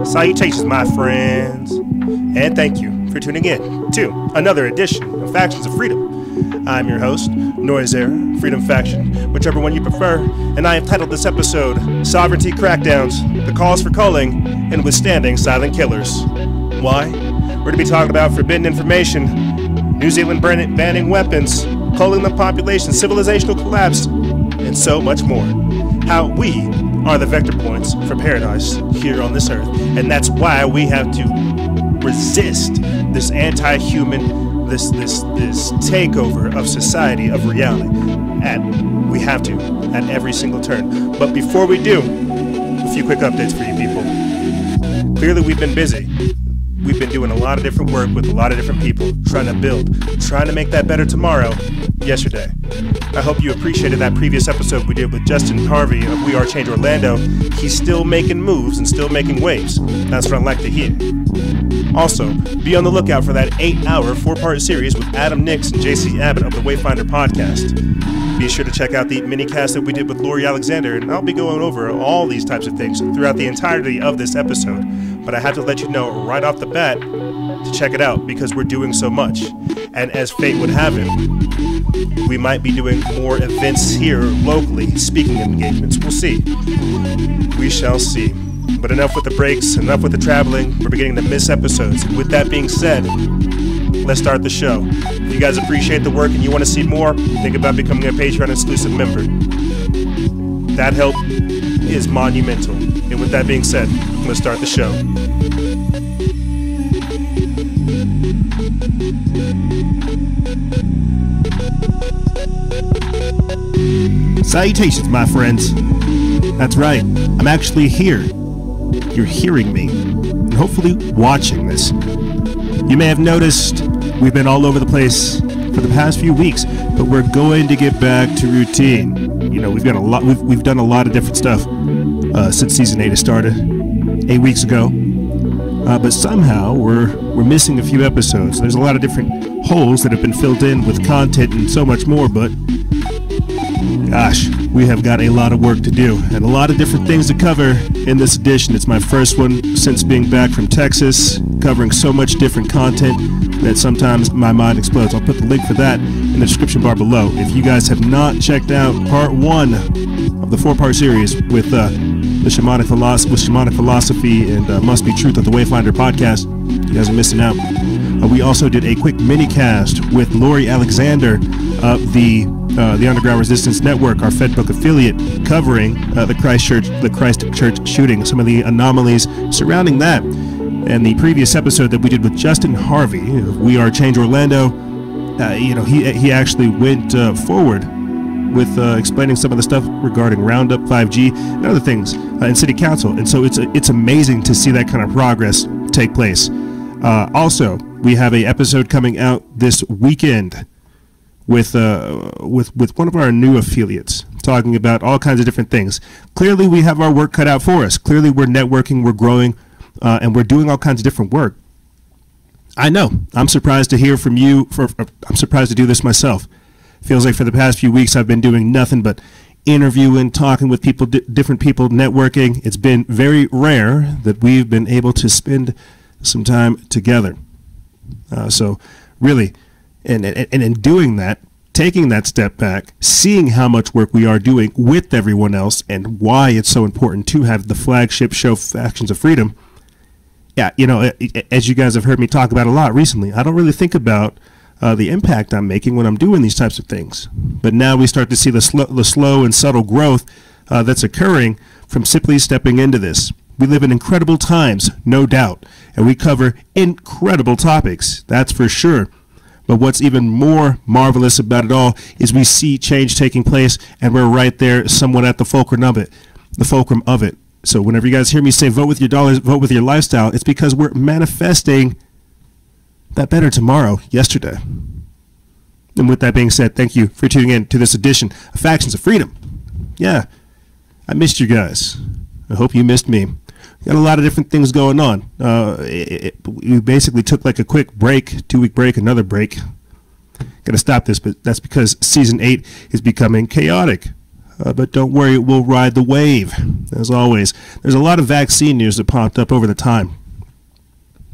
Salutations, my friends, and thank you for tuning in to another edition of Factions of Freedom. I'm your host, Noiser, Freedom Faction, whichever one you prefer, and I have titled this episode, Sovereignty Crackdowns, the Calls for Culling and Withstanding Silent Killers. Why? We're going to be talking about forbidden information, New Zealand banning weapons, culling the population, civilizational collapse, and so much more. How we are the vector points for paradise here on this earth, and that's why we have to resist this anti-human, this takeover of society, of reality. We have to at every single turn. But before we do, a few quick updates for you people. Clearly, we've been busy. We've been doing a lot of different work with a lot of different people, trying to build, trying to make that better tomorrow, yesterday. I hope you appreciated that previous episode we did with Justin Harvey of We Are Change Orlando. He's still making moves and still making waves. That's what I like to hear. Also, be on the lookout for that 8-hour 4-part series with Adam Nix and JC Abbott of the WayFinder podcast. Be sure to check out the mini-cast that we did with Lori Alexander, and I'll be going over all these types of things throughout the entirety of this episode. But I have to let you know right off the bat to check it out because we're doing so much. And as fate would have it, we might be doing more events here locally, speaking engagements. We'll see. We shall see. But enough with the breaks, enough with the traveling. We're beginning to miss episodes. With that being said, let's start the show. If you guys appreciate the work and you want to see more, think about becoming a Patreon exclusive member. That help is monumental. And with that being said, let's start the show. Salutations, my friends. That's right, I'm actually here. You're hearing me, and hopefully watching this. You may have noticed we've been all over the place for the past few weeks, but we're going to get back to routine. You know, we've done a lot of different stuff since season 8 has started 8 weeks ago. But somehow we're missing a few episodes. There's a lot of different holes that have been filled in with content and so much more, but gosh, we have got a lot of work to do and a lot of different things to cover in this edition. It's my first one since being back from Texas, covering so much different content that sometimes my mind explodes. I'll put the link for that in the description bar below. If you guys have not checked out part 1 of the 4-part series with shamanic philosophy and Must Be Truth of the WayFinder podcast, you guys are missing out. We also did a quick mini cast with Lori Alexander of the Underground Resistance Network, our FedBook affiliate, covering the Christchurch shooting, some of the anomalies surrounding that. And the previous episode that we did with Justin Harvey of We Are Change Orlando, he actually went forward with explaining some of the stuff regarding Roundup 5G and other things in City Council. And so it's amazing to see that kind of progress take place. Also, we have an episode coming out this weekend with one of our new affiliates, talking about all kinds of different things. Clearly, we have our work cut out for us. Clearly, we're networking, we're growing, and we're doing all kinds of different work. I know. I'm surprised to hear from you. I'm surprised to do this myself. Feels like for the past few weeks I've been doing nothing but interviewing, talking with people, different people, networking. It's been very rare that we've been able to spend some time together. So really, and in doing that, taking that step back, seeing how much work we are doing with everyone else and why it's so important to have the flagship show Factions of Freedom. Yeah, as you guys have heard me talk about a lot recently, I don't really think about the impact I'm making when I'm doing these types of things. But now we start to see the slow and subtle growth that's occurring from simply stepping into this. We live in incredible times, no doubt, and we cover incredible topics, that's for sure. But what's even more marvelous about it all is we see change taking place, and we're right there somewhat at the fulcrum of it. So whenever you guys hear me say vote with your dollars, vote with your lifestyle, it's because we're manifesting that better tomorrow, yesterday. And with that being said, thank you for tuning in to this edition of Factions of Freedom. Yeah, I missed you guys. I hope you missed me. Got a lot of different things going on. We basically took like a quick break, 2-week break, another break. Got to stop this, but that's because season 8 is becoming chaotic. but don't worry, we'll ride the wave. As always, there's a lot of vaccine news that popped up over the time.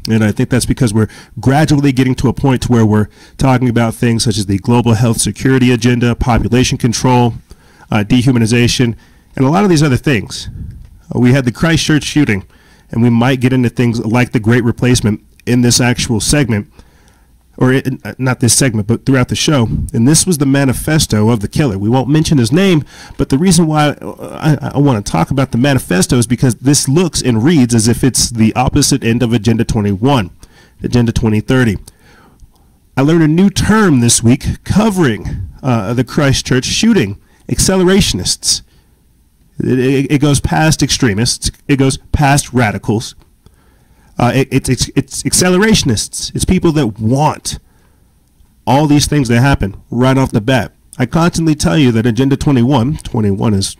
And I think that's because we're gradually getting to a point where we're talking about things such as the global health security agenda, population control, dehumanization, and a lot of these other things. We had the Christchurch shooting, and we might get into things like the Great Replacement in this actual segment, or not this segment, but throughout the show. And this was the manifesto of the killer. We won't mention his name, but the reason why I want to talk about the manifesto is because this looks and reads as if it's the opposite end of Agenda 21, Agenda 2030. I learned a new term this week covering the Christchurch shooting: accelerationists. It goes past extremists. It goes past radicals. It's accelerationists. It's people that want all these things to happen right off the bat. I constantly tell you that Agenda 21 is,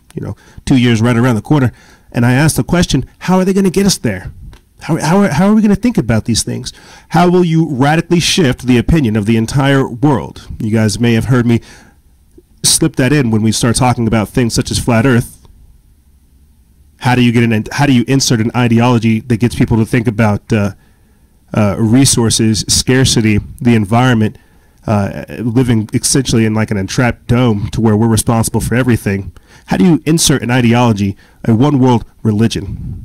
2 years right around the corner. And I ask the question, how are they going to get us there? How are we going to think about these things? How will you radically shift the opinion of the entire world? You guys may have heard me slip that in when we start talking about things such as flat Earth. How do you insert an ideology that gets people to think about resources, scarcity, the environment, living essentially in like an entrapped dome to where we're responsible for everything? How do you insert an ideology, a one world religion,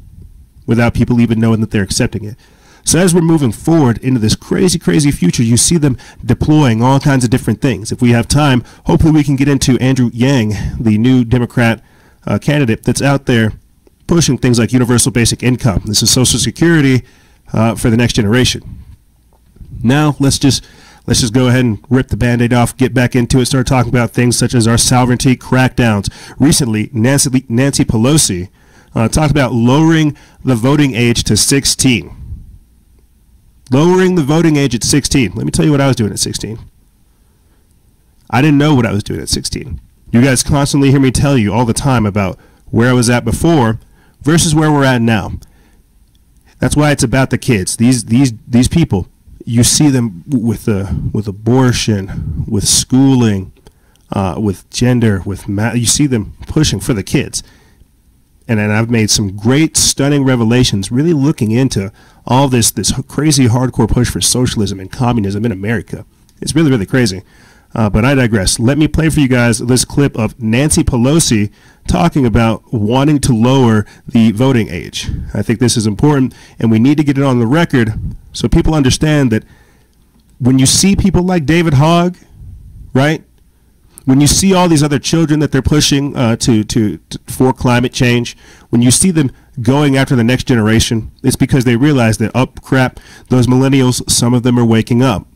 without people even knowing that they're accepting it? So as we're moving forward into this crazy, crazy future, you see them deploying all kinds of different things. If we have time, hopefully we can get into Andrew Yang, the new Democrat candidate that's out there pushing things like universal basic income. This is Social Security for the next generation. Now let's just go ahead and rip the Band-Aid off, get back into it, start talking about things such as our sovereignty crackdowns. Recently, Nancy Pelosi talked about lowering the voting age to 16. Lowering the voting age at 16. Let me tell you what I was doing at 16. I didn't know what I was doing at 16. You guys constantly hear me tell you all the time about where I was at before versus where we're at now. That's why it's about the kids. These people, you see them with abortion, with schooling, with gender, with you see them pushing for the kids. And I've made some great, stunning revelations, really looking into all this crazy, hardcore push for socialism and communism in America. It's really, really crazy. But I digress. Let me play for you guys this clip of Nancy Pelosi talking about wanting to lower the voting age. I think this is important, and we need to get it on the record so people understand that when you see people like David Hogg, right? When you see all these other children that they're pushing for climate change, when you see them going after the next generation, it's because they realize that, oh, crap, those millennials, some of them are waking up.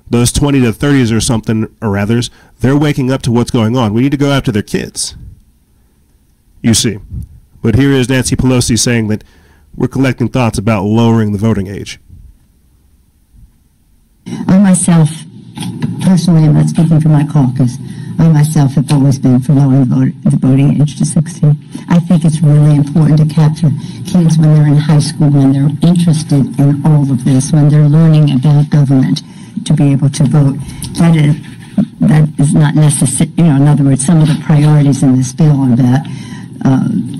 Those 20 to 30s or something or others, they're waking up to what's going on. We need to go after their kids. You see. But here is Nancy Pelosi saying that we're collecting thoughts about lowering the voting age. I myself, personally, I'm not speaking for my caucus, I myself have always been for lowering the voting age to 16. I think it's really important to capture kids when they're in high school, when they're interested in all of this, when they're learning about government, to be able to vote. That is not necessary. In other words, some of the priorities in this bill are about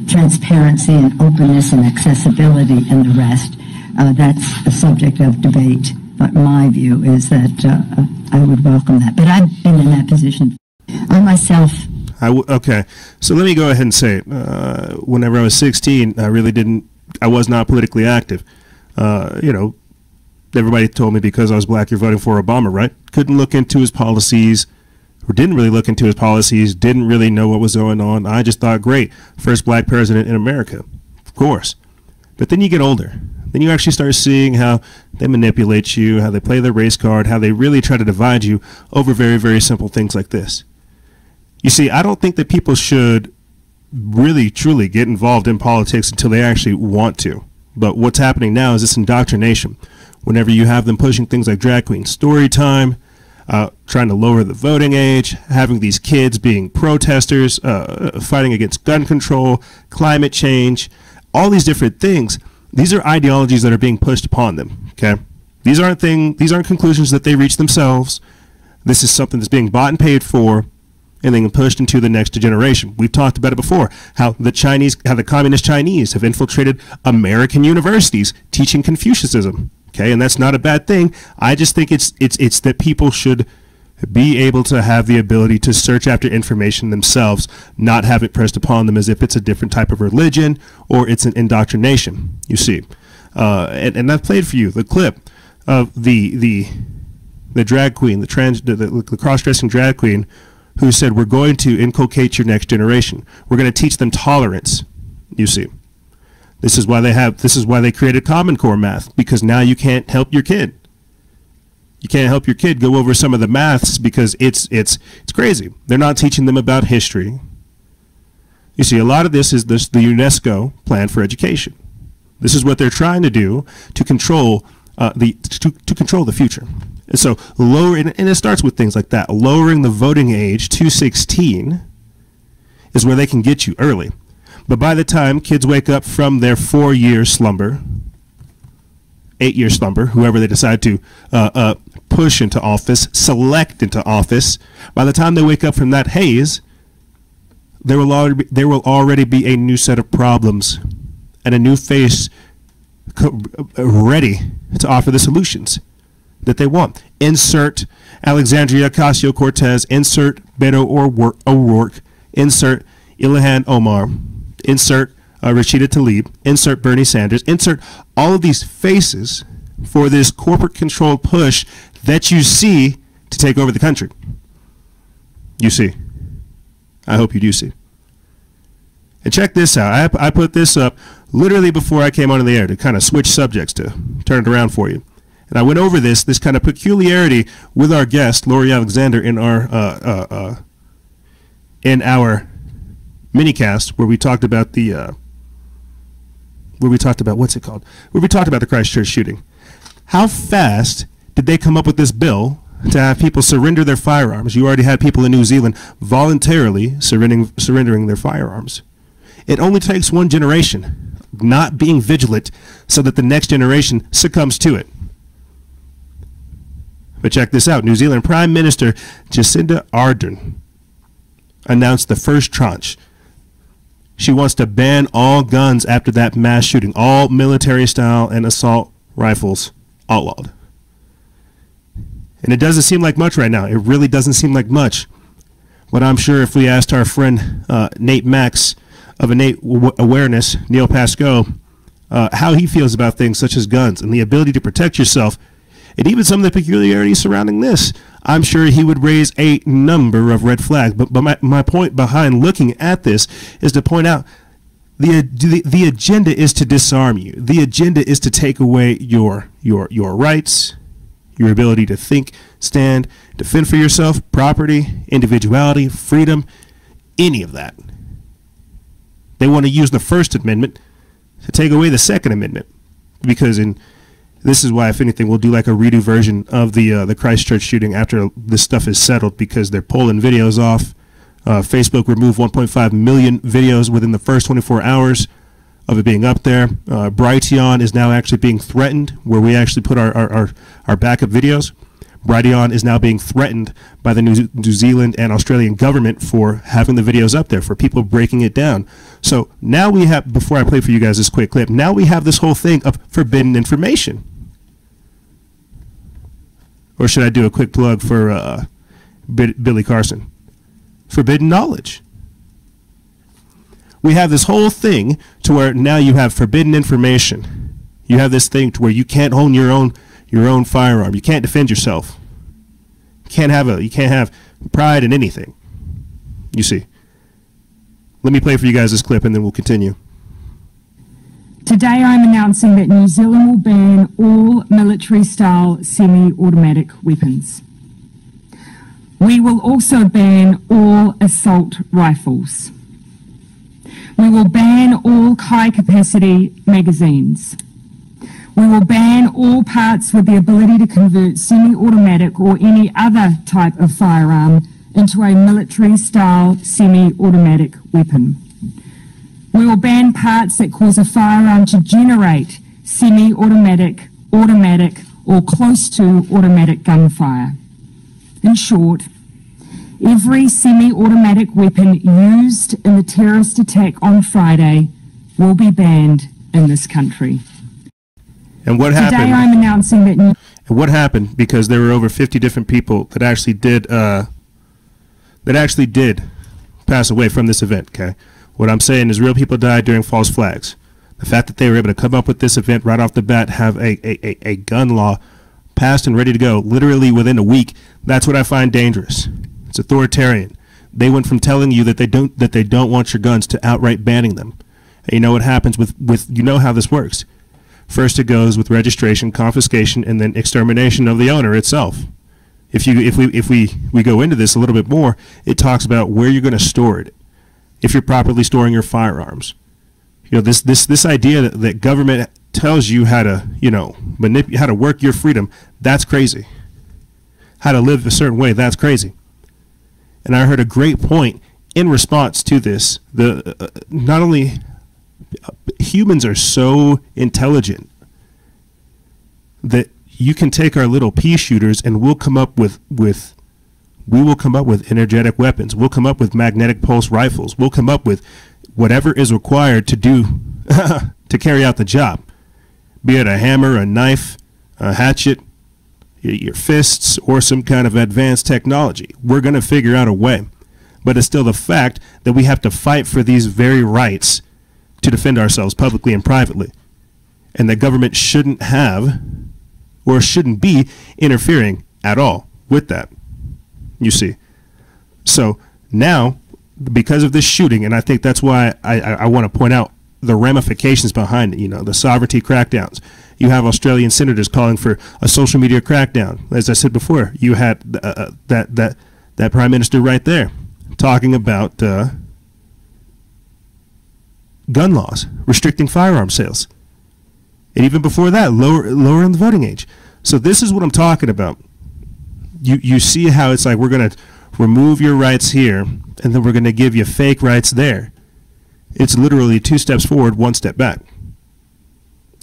transparency and openness and accessibility and the rest. That's a subject of debate. But my view is that I would welcome that. But I've been in that position. I myself... Okay, so let me go ahead and say it. Whenever I was 16, I was not politically active. Everybody told me because I was black, you're voting for Obama, right? Couldn't look into his policies, or didn't really look into his policies, didn't really know what was going on. I just thought, great, first black president in America, of course. But then you get older. Then you actually start seeing how they manipulate you, how they play their race card, how they really try to divide you over very, very simple things like this. You see, I don't think that people should really, truly get involved in politics until they actually want to. But what's happening now is this indoctrination. Whenever you have them pushing things like drag queen story time, trying to lower the voting age, having these kids being protesters, fighting against gun control, climate change, all these different things, these are ideologies that are being pushed upon them, okay? These aren't conclusions that they reach themselves. This is something that's being bought and paid for, and then pushed into the next generation. We've talked about it before, how the communist Chinese have infiltrated American universities teaching Confucianism. Okay, and that's not a bad thing. I just think it's that people should be able to have the ability to search after information themselves, not have it pressed upon them as if it's a different type of religion or it's an indoctrination, you see. And I've played for you the clip of the drag queen, the cross-dressing drag queen, who said, we're going to inculcate your next generation. We're going to teach them tolerance, you see. This is why they created Common Core math, because now you can't help your kid. You can't help your kid go over some of the maths because it's crazy. They're not teaching them about history. You see, a lot of this is the UNESCO plan for education. This is what they're trying to do to control the future. And so and it starts with things like that. Lowering the voting age to 16 is where they can get you early. But by the time kids wake up from their 4-year slumber, 8-year slumber, whoever they decide to push into office, select into office, by the time they wake up from that haze, there will already be a new set of problems and a new face ready to offer the solutions that they want. Insert Alexandria Ocasio-Cortez, insert Beto O'Rourke, insert Ilhan Omar, insert Rashida Tlaib, insert Bernie Sanders, insert all of these faces for this corporate-controlled push that you see to take over the country. You see. I hope you do see. And check this out. I put this up literally before I came onto the air to kind of switch subjects, to turn it around for you. And I went over this kind of peculiarity with our guest, Lori Alexander, in our minicast where we talked about what's it called? Where we talked about the Christchurch shooting. How fast did they come up with this bill to have people surrender their firearms? You already had people in New Zealand voluntarily surrendering their firearms. It only takes one generation not being vigilant so that the next generation succumbs to it. But check this out. New Zealand Prime Minister Jacinda Ardern announced the first tranche. She wants to ban all guns after that mass shooting, all military style and assault rifles outlawed. And it doesn't seem like much right now. It really doesn't seem like much. But I'm sure if we asked our friend Nate Max of Innate Awareness, Neil Pascoe, how he feels about things such as guns and the ability to protect yourself, and even some of the peculiarities surrounding this, I'm sure he would raise a number of red flags. But my point behind looking at this is to point out the agenda is to disarm you. The agenda is to take away your rights, your ability to think, stand, defend for yourself, property, individuality, freedom, any of that. They want to use the First Amendment to take away the Second Amendment, because this is why, if anything, we'll do like a redo version of the Christchurch shooting after this stuff is settled, because they're pulling videos off. Facebook removed 1.5 million videos within the first 24 hours of it being up there. Brighteon is now actually being threatened, where we actually put our backup videos. Brighteon is now being threatened by the New Zealand and Australian government for having the videos up there, for people breaking it down. So now we have, before I play for you guys this quick clip, now we have this whole thing of forbidden information. Or should I do a quick plug for Billy Carson? Forbidden knowledge. We have this whole thing to where now you have forbidden information. You have this thing to where you can't own your own firearm. You can't defend yourself. You can't have pride in anything. You see. Let me play for you guys this clip and then we'll continue. Today I'm announcing that New Zealand will ban all military-style semi-automatic weapons. We will also ban all assault rifles. We will ban all high-capacity magazines. We will ban all parts with the ability to convert semi-automatic or any other type of firearm into a military-style semi-automatic weapon. We will ban parts that cause a firearm to generate semi-automatic, automatic, or close to automatic gunfire. In short, Every semi-automatic weapon used in the terrorist attack on Friday will be banned in this country. And what happened? Today I'm announcing that... And what happened? Because there were over 50 different people that actually did pass away from this event, okay? What I'm saying is real people died during false flags. The fact that they were able to come up with this event right off the bat, have a gun law passed and ready to go literally within a week, that's what I find dangerous. It's authoritarian. They went from telling you that they don't want your guns to outright banning them. And you know what happens with you know how this works. First it goes with registration, confiscation, and then extermination of the owner itself. If we go into this a little bit more, it talks about where you're going to store it. If you're properly storing your firearms. You know, this idea that government tells you how to, you know, how to work your freedom, that's crazy. How to live a certain way, that's crazy. And I heard a great point in response to this. Not only humans are so intelligent that you can take our little pea shooters and we'll come up with energetic weapons. We'll come up with magnetic pulse rifles. We'll come up with whatever is required to do to carry out the job, be it a hammer, a knife, a hatchet, your fists, or some kind of advanced technology. We're going to figure out a way. But it's still the fact that we have to fight for these very rights to defend ourselves publicly and privately. And the government shouldn't have or shouldn't be interfering at all with that, you see. So now, because of this shooting, and I think that's why I want to point out the ramifications behind it, you know, the sovereignty crackdowns. You have Australian senators calling for a social media crackdown. As I said before, you had that prime minister right there talking about gun laws, restricting firearm sales. And even before that, lowering the voting age. So this is what I'm talking about. You see how it's like we're going to remove your rights here, and then we're going to give you fake rights there. It's literally 2 steps forward, 1 step back.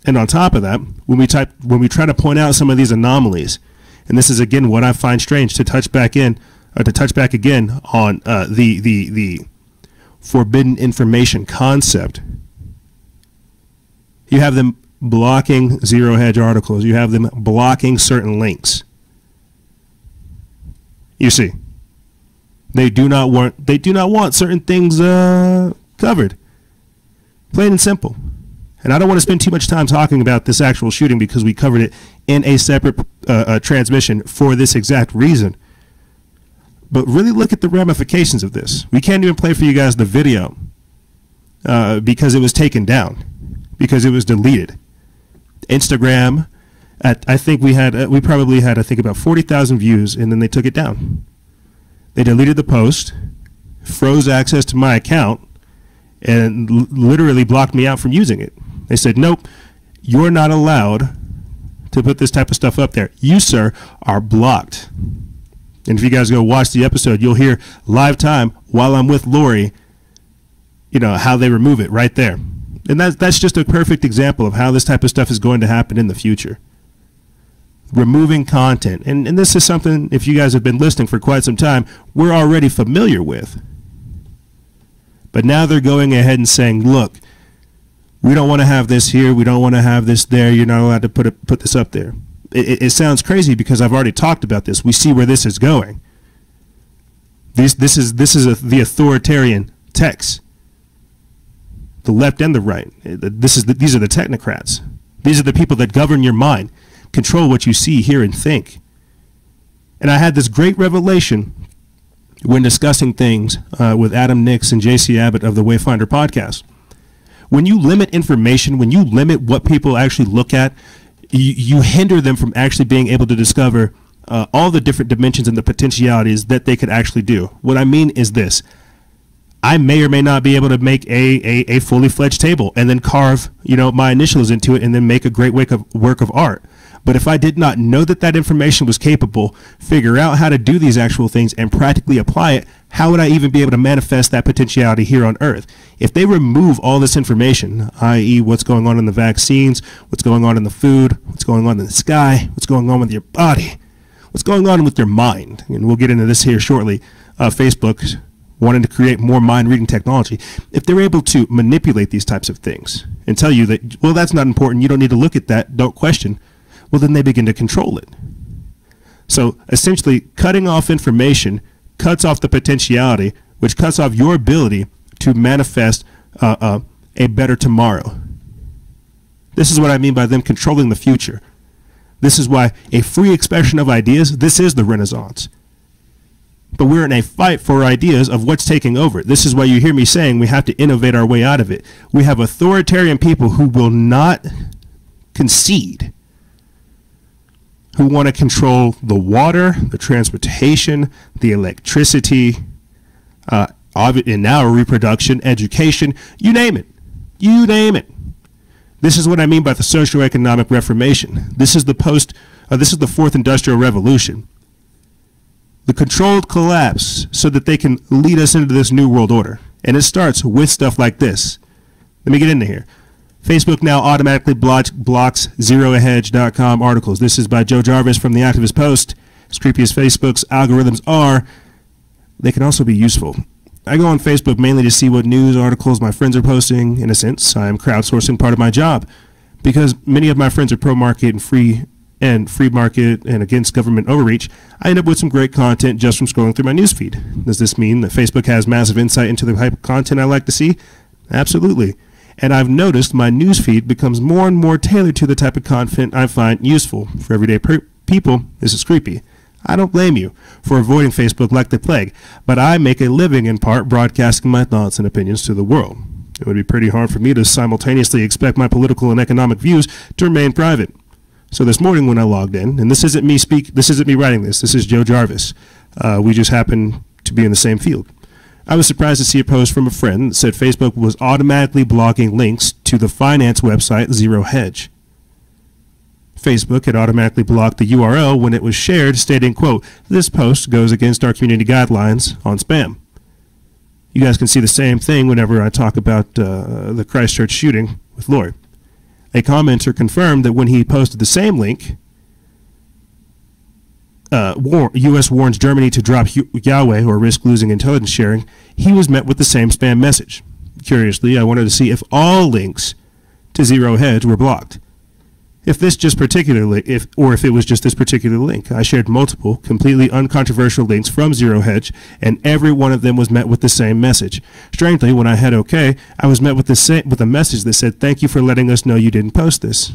And on top of that, when we try to point out some of these anomalies, and this is again what I find strange, to touch back again on the forbidden information concept. You have them blocking Zero Hedge articles. You have them blocking certain links. You see, they do not want certain things covered. Plain and simple. And I don't want to spend too much time talking about this actual shooting because we covered it in a separate transmission for this exact reason. But really look at the ramifications of this. We can't even play for you guys the video because it was taken down, because it was deleted. Instagram, I think we probably had I think about 40,000 views, and then they took it down. They deleted the post, froze access to my account, and literally blocked me out from using it. They said, nope, you're not allowed to put this type of stuff up there. You, sir, are blocked. And if you guys go watch the episode, you'll hear live time while I'm with Lori, you know, how they remove it right there. And that's just a perfect example of how this type of stuff is going to happen in the future. Removing content. And this is something, if you guys have been listening for quite some time, we're already familiar with. But now they're going ahead and saying, look, we don't want to have this here. We don't want to have this there. You're not allowed to put this up there. It sounds crazy because I've already talked about this. We see where this is going. This is the authoritarian text. The left and the right. These are the technocrats. These are the people that govern your mind, control what you see, hear, and think. And I had this great revelation when discussing things with Adam Nix and JC Abbott of the WayFinder podcast. When you limit information, when you limit what people actually look at, you hinder them from actually being able to discover all the different dimensions and the potentialities that they could actually do. What I mean is this. I may or may not be able to make a fully fledged table and then carve, you know, my initials into it and then make a great work of art. But if I did not know that that information was capable, figure out how to do these actual things and practically apply it, how would I even be able to manifest that potentiality here on Earth? If they remove all this information, i.e. what's going on in the vaccines, what's going on in the food, what's going on in the sky, what's going on with your body, what's going on with your mind, and we'll get into this here shortly, Facebook wanting to create more mind-reading technology, if they're able to manipulate these types of things and tell you that, well, that's not important, you don't need to look at that, don't question, well, then they begin to control it. So essentially, cutting off information cuts off the potentiality, which cuts off your ability to manifest a better tomorrow. This is what I mean by them controlling the future. This is why a free expression of ideas, this is the Renaissance. But we're in a fight for ideas of what's taking over. This is why you hear me saying we have to innovate our way out of it. We have authoritarian people who will not concede, who want to control the water, the transportation, the electricity, and now reproduction, education, you name it. You name it. This is what I mean by the socioeconomic reformation. This is the fourth industrial revolution. The controlled collapse so that they can lead us into this new world order. And it starts with stuff like this. Let me get into here. Facebook now automatically blocks zerohedge.com articles. This is by Joe Jarvis from the Activist Post. As creepy as Facebook's algorithms are, they can also be useful. I go on Facebook mainly to see what news articles my friends are posting. In a sense, I am crowdsourcing part of my job because many of my friends are pro-market and free market and against government overreach. I end up with some great content just from scrolling through my newsfeed. Does this mean that Facebook has massive insight into the type of content I like to see? Absolutely. And I've noticed my newsfeed becomes more and more tailored to the type of content I find useful. For everyday people, this is creepy. I don't blame you for avoiding Facebook like the plague, but I make a living in part broadcasting my thoughts and opinions to the world. It would be pretty hard for me to simultaneously expect my political and economic views to remain private. So this morning when I logged in, and this isn't me writing this is Joe Jarvis. We just happen to be in the same field. I was surprised to see a post from a friend that said Facebook was automatically blocking links to the finance website Zero Hedge. Facebook had automatically blocked the URL when it was shared, stating, quote, "This post goes against our community guidelines on spam." You guys can see the same thing whenever I talk about the Christchurch shooting with Lori. A commenter confirmed that when he posted the same link, U.S. warns Germany to drop Yahweh or risk losing intelligence sharing, he was met with the same spam message. Curiously, I wanted to see if all links to Zero Hedge were blocked. If it was just this particular link. I shared multiple completely uncontroversial links from Zero Hedge, and every one of them was met with the same message. Strangely, when I hit OK, I was met with a message that said, "Thank you for letting us know you didn't post this."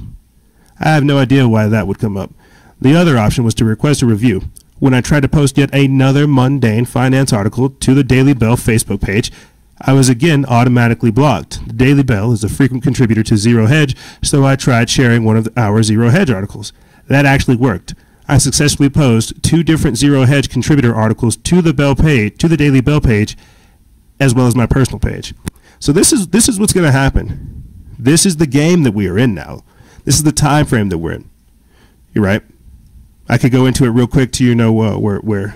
I have no idea why that would come up. The other option was to request a review. When I tried to post yet another mundane finance article to the Daily Bell Facebook page, I was again automatically blocked. The Daily Bell is a frequent contributor to Zero Hedge, so I tried sharing one of our Zero Hedge articles. That actually worked. I successfully posted 2 different Zero Hedge contributor articles to the Daily Bell page, as well as my personal page. So this is what's going to happen. This is the game that we are in now. This is the time frame that we're in. You're right. I could go into it real quick to where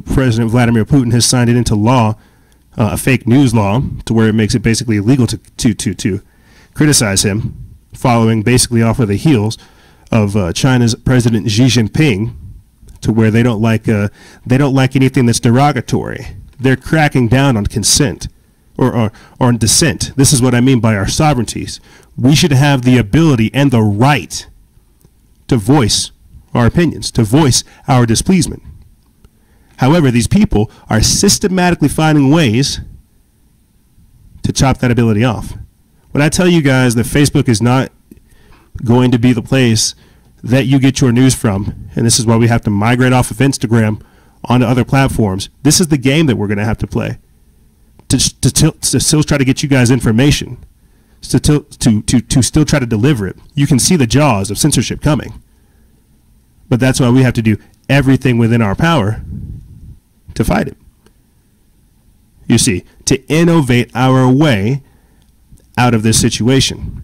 President Vladimir Putin has signed it into law, a fake news law, to where it makes it basically illegal to criticize him, following basically off of the heels of China's President Xi Jinping, to where they don't like anything that's derogatory. They're cracking down on consent or on dissent. This is what I mean by our sovereignties. We should have the ability and the right to voice our opinions, to voice our displeasement. However, these people are systematically finding ways to chop that ability off. When I tell you guys that Facebook is not going to be the place that you get your news from, and this is why we have to migrate off of Instagram onto other platforms, this is the game that we're going to have to play to still try to get you guys information, to still try to deliver it. You can see the jaws of censorship coming, but that's why we have to do everything within our power to fight it. You see, to innovate our way out of this situation.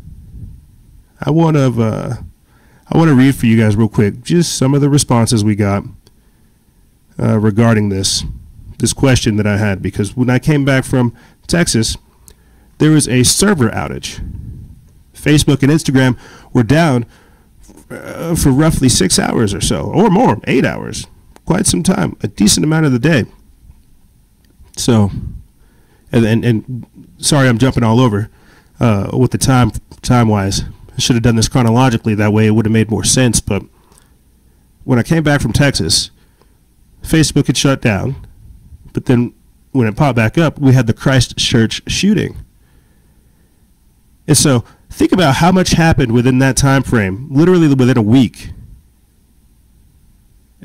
I want to read for you guys real quick just some of the responses we got regarding this question that I had, because when I came back from Texas, there was a server outage. Facebook and Instagram were down for roughly 6 hours or so, or more, 8 hours. quite some time, a decent amount of the day. So, and sorry, I'm jumping all over with the time-wise. I should have done this chronologically. That way it would have made more sense. But when I came back from Texas, Facebook had shut down. But then when it popped back up, we had the Christchurch shooting. And so think about how much happened within that time frame, literally within a week.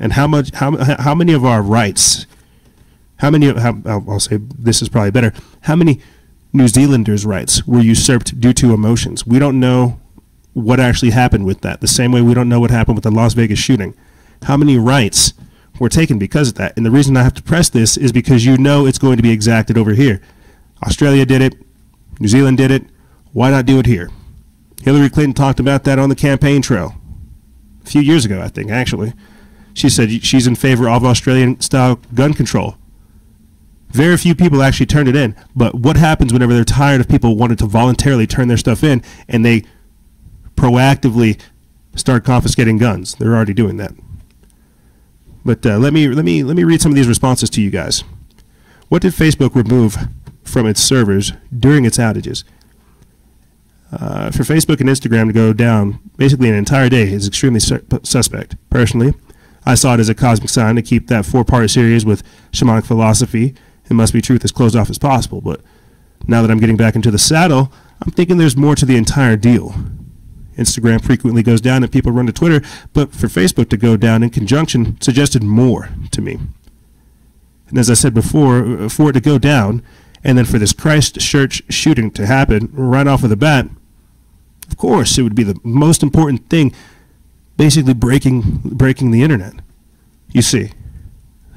And how many of our rights, I'll say this is probably better, how many New Zealanders' rights were usurped due to emotions? We don't know what actually happened with that. The same way we don't know what happened with the Las Vegas shooting. How many rights were taken because of that? And the reason I have to press this is because you know it's going to be exacted over here. Australia did it. New Zealand did it. Why not do it here? Hillary Clinton talked about that on the campaign trail a few years ago, I think, actually. She said she's in favor of Australian-style gun control. Very few people actually turned it in. But what happens whenever they're tired of people wanting to voluntarily turn their stuff in and they proactively start confiscating guns? They're already doing that. But let me read some of these responses to you guys. What did Facebook remove from its servers during its outages? For Facebook and Instagram to go down basically an entire day is extremely suspect. Personally, I saw it as a cosmic sign to keep that 4-part series with shamanic philosophy and must be truth as closed off as possible. But now that I'm getting back into the saddle, I'm thinking there's more to the entire deal. Instagram frequently goes down and people run to Twitter, but for Facebook to go down in conjunction suggested more to me. And as I said before, for it to go down and then for this Christchurch shooting to happen right off of the bat, of course it would be the most important thing, basically breaking the internet. You see,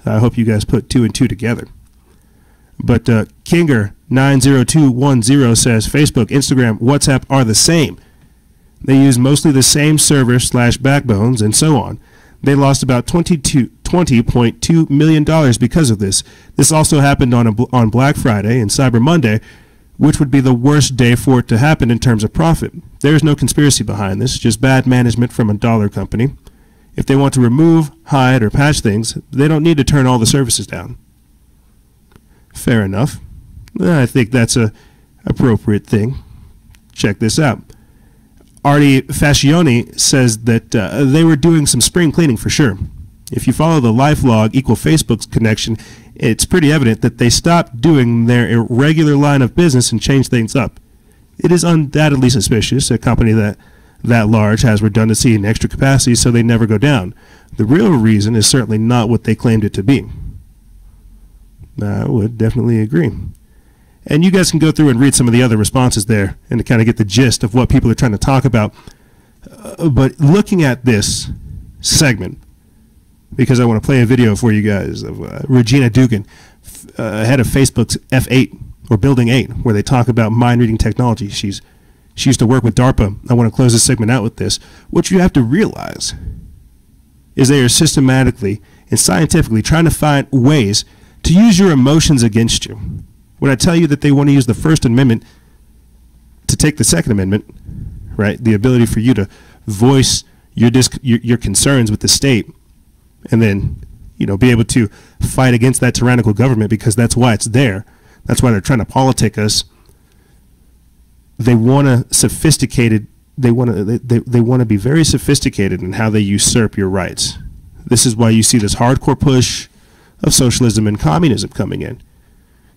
I hope you guys put 2 and 2 together. But Kinger90210 says Facebook, Instagram, WhatsApp are the same. They use mostly the same server / backbones and so on. They lost about $20.2 million because of this. This also happened on Black Friday and Cyber Monday, which would be the worst day for it to happen in terms of profit. There is no conspiracy behind this, just bad management from a dollar company. If they want to remove, hide, or patch things, they don't need to turn all the services down. Fair enough. I think that's a appropriate thing. Check this out. Artie Fascioni says that they were doing some spring cleaning for sure. If you follow the LifeLog equal Facebook's connection, it's pretty evident that they stopped doing their irregular line of business and changed things up. It is undoubtedly suspicious. A company that large has redundancy and extra capacity, so they never go down. The real reason is certainly not what they claimed it to be. I would definitely agree. And you guys can go through and read some of the other responses there and to kind of get the gist of what people are trying to talk about. But looking at this segment, because I want to play a video for you guys of Regina Dugan, head of Facebook's F8, or Building 8, where they talk about mind-reading technology. She used to work with DARPA. I want to close this segment out with this. What you have to realize is they are systematically and scientifically trying to find ways to use your emotions against you. When I tell you that they want to use the First Amendment to take the Second Amendment, right, the ability for you to voice your concerns with the state, and then, you know, be able to fight against that tyrannical government because that's why it's there. That's why they're trying to politic us. They want to They want to be very sophisticated in how they usurp your rights. This is why you see this hardcore push of socialism and communism coming in.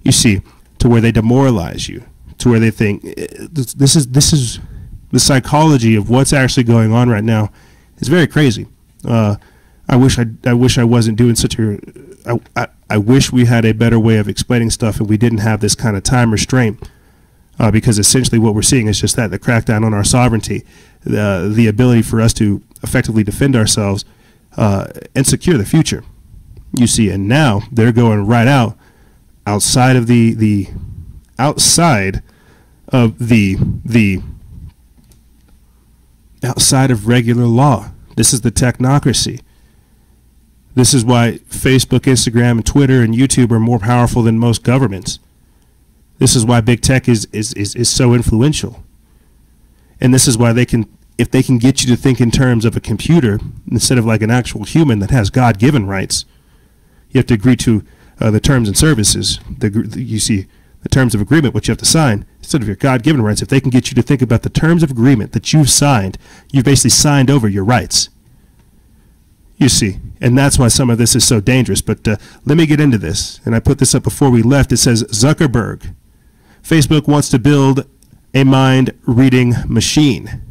You see, to where they demoralize you, to where they think this is the psychology of what's actually going on right now is very crazy. I wish I wasn't doing such a. I wish we had a better way of explaining stuff and we didn't have this kind of time restraint. Because essentially what we're seeing is just that, the crackdown on our sovereignty, the ability for us to effectively defend ourselves and secure the future. You see, and now they're going right outside of the outside of regular law. This is the technocracy. This is why Facebook, Instagram, and Twitter and YouTube are more powerful than most governments. This is why big tech is so influential. And this is why if they can get you to think in terms of a computer instead of like an actual human that has God-given rights, You have to agree to the terms and services. You see, the terms of agreement, which you have to sign, instead of your God-given rights. If they can get you to think about the terms of agreement that you've signed, you've basically signed over your rights. You see, and that's why some of this is so dangerous. But let me get into this. And I put this up before we left. It says, Zuckerberg, Facebook wants to build a mind-reading machine.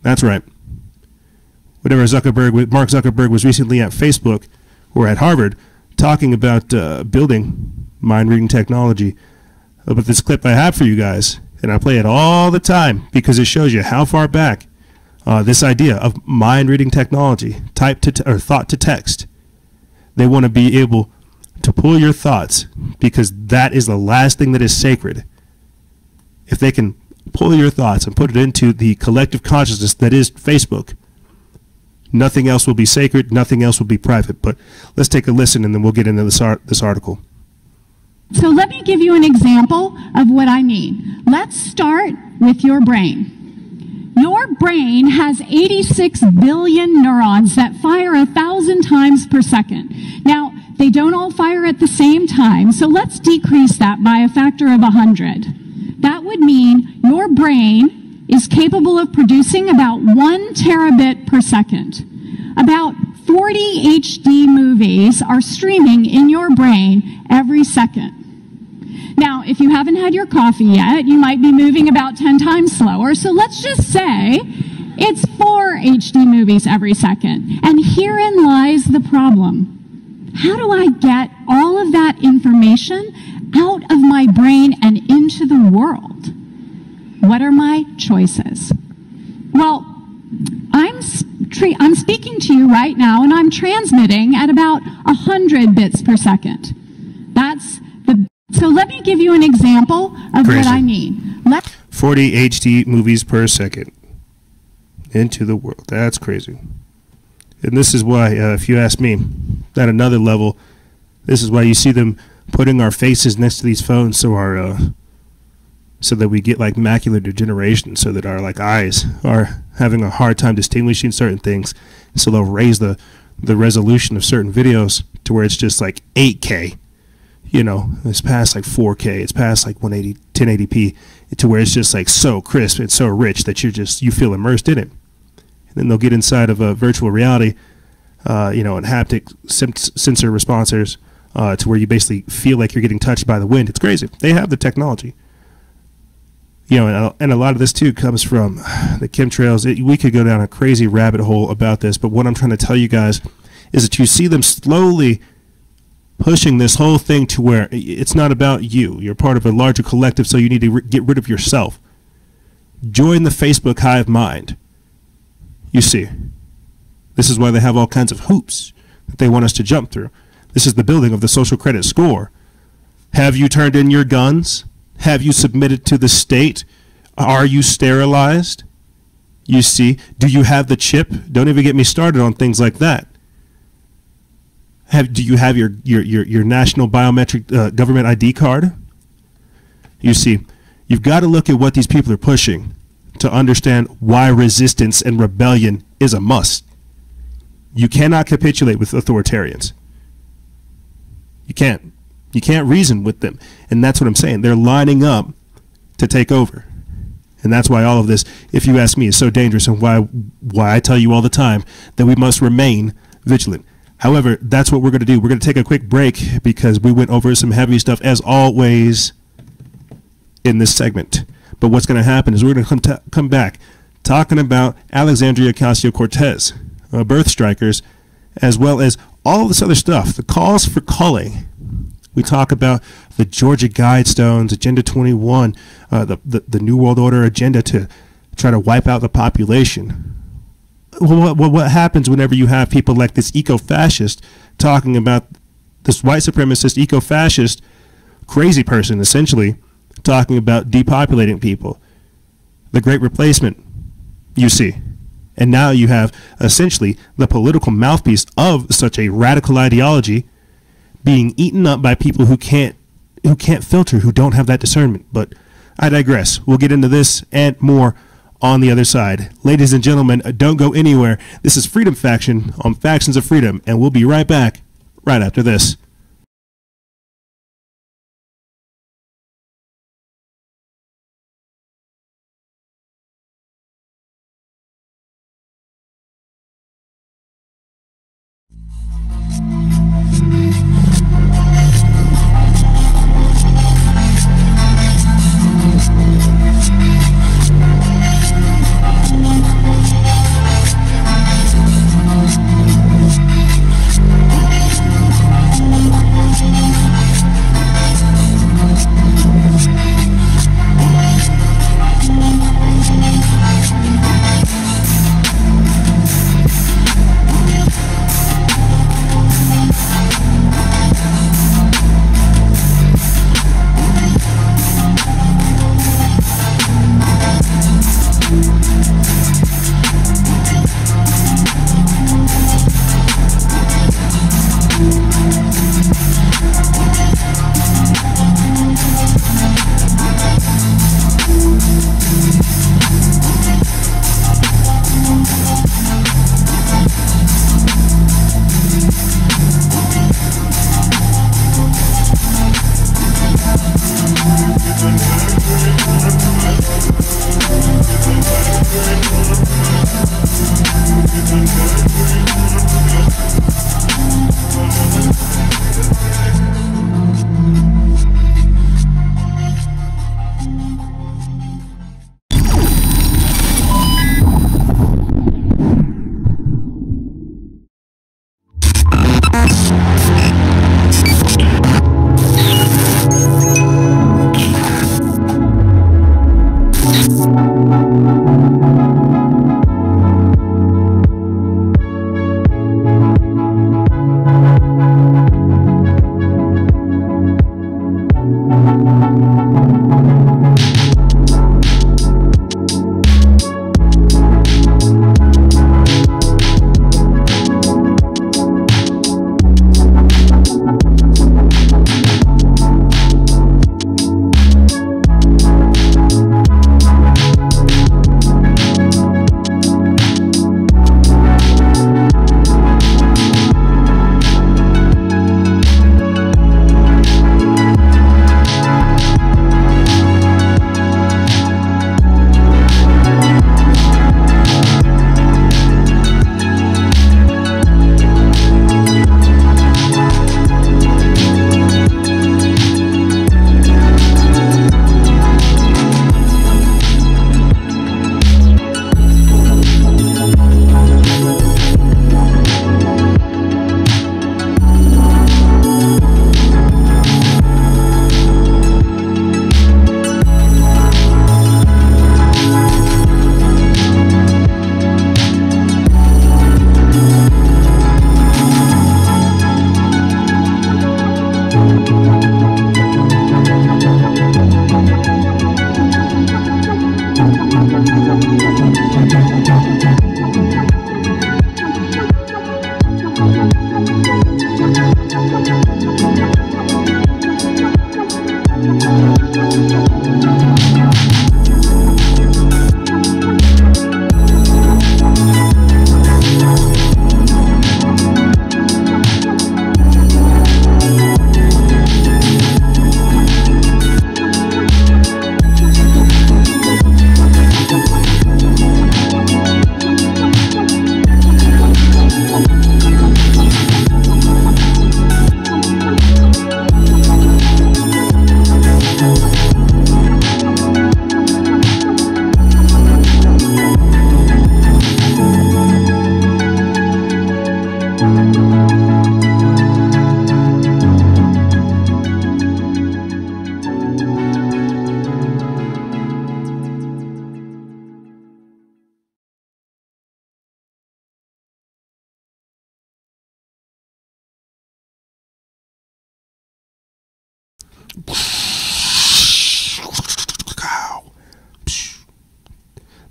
That's right. Mark Zuckerberg was recently at Facebook or at Harvard talking about building mind-reading technology. But this clip I have for you guys, and I play it all the time because it shows you how far back this idea of mind-reading technology, or thought to text, they want to be able to pull your thoughts because that is the last thing that is sacred. If they can pull your thoughts and put it into the collective consciousness that is Facebook, nothing else will be sacred, nothing else will be private. But let's take a listen and then we'll get into this article. So let me give you an example of what I mean. Let's start with your brain. Your brain has 86 billion neurons that fire 1,000 times per second. Now, they don't all fire at the same time, so let's decrease that by a factor of 100. That would mean your brain is capable of producing about 1 terabit per second. About 40 HD movies are streaming in your brain every second. Now, if you haven't had your coffee yet, you might be moving about 10 times slower. So let's just say it's 4 HD movies every second. And herein lies the problem. How do I get all of that information out of my brain and into the world? What are my choices? Well, I'm speaking to you right now, and I'm transmitting at about 100 bits per second. So let me give you an example of what I mean. 40 HD movies per second into the world. That's crazy. And this is why, if you ask me, at another level, this is why you see them putting our faces next to these phones so that we get like macular degeneration, so that our eyes are having a hard time distinguishing certain things. So they'll raise the resolution of certain videos to where it's just like 8K. You know, it's past like 4K, it's past like 1080p, to where it's just like so crisp and so rich that you feel immersed in it. And then they'll get inside of a virtual reality, and haptic sensor responders, to where you basically feel like you're getting touched by the wind. It's crazy. They have the technology. And a lot of this too comes from the chemtrails. We could go down a crazy rabbit hole about this, but what I'm trying to tell you guys is that you see them slowly pushing this whole thing to where it's not about you. You're part of a larger collective, so you need to get rid of yourself. Join the Facebook hive mind. You see, this is why they have all kinds of hoops that they want us to jump through. This is the building of the social credit score. Have you turned in your guns? Have you submitted to the state? Are you sterilized? You see, do you have the chip? Don't even get me started on things like that. Do you have your national biometric government ID card? You see, you've got to look at what these people are pushing to understand why resistance and rebellion is a must. You cannot capitulate with authoritarians. You can't. You can't reason with them. And that's what I'm saying. They're lining up to take over. And that's why all of this, if you ask me, is so dangerous, and why I tell you all the time that we must remain vigilant. However, that's what we're going to do. We're going to take a quick break because we went over some heavy stuff, as always, in this segment. But what's going to happen is we're going to come back talking about Alexandria Ocasio-Cortez, birth strikers, as well as all this other stuff, the calls for culling. We talk about the Georgia Guidestones, Agenda 21, the New World Order agenda to try to wipe out the population. What happens whenever you have people like this eco-fascist talking about this white supremacist eco-fascist crazy person, essentially, talking about depopulating people? The Great Replacement, you see. And now you have essentially the political mouthpiece of such a radical ideology being eaten up by people who can't filter, who don't have that discernment. But I digress. We'll get into this and more on the other side. Ladies and gentlemen, don't go anywhere. This is Freedom Faction on Factions of Freedom, and we'll be right back right after this.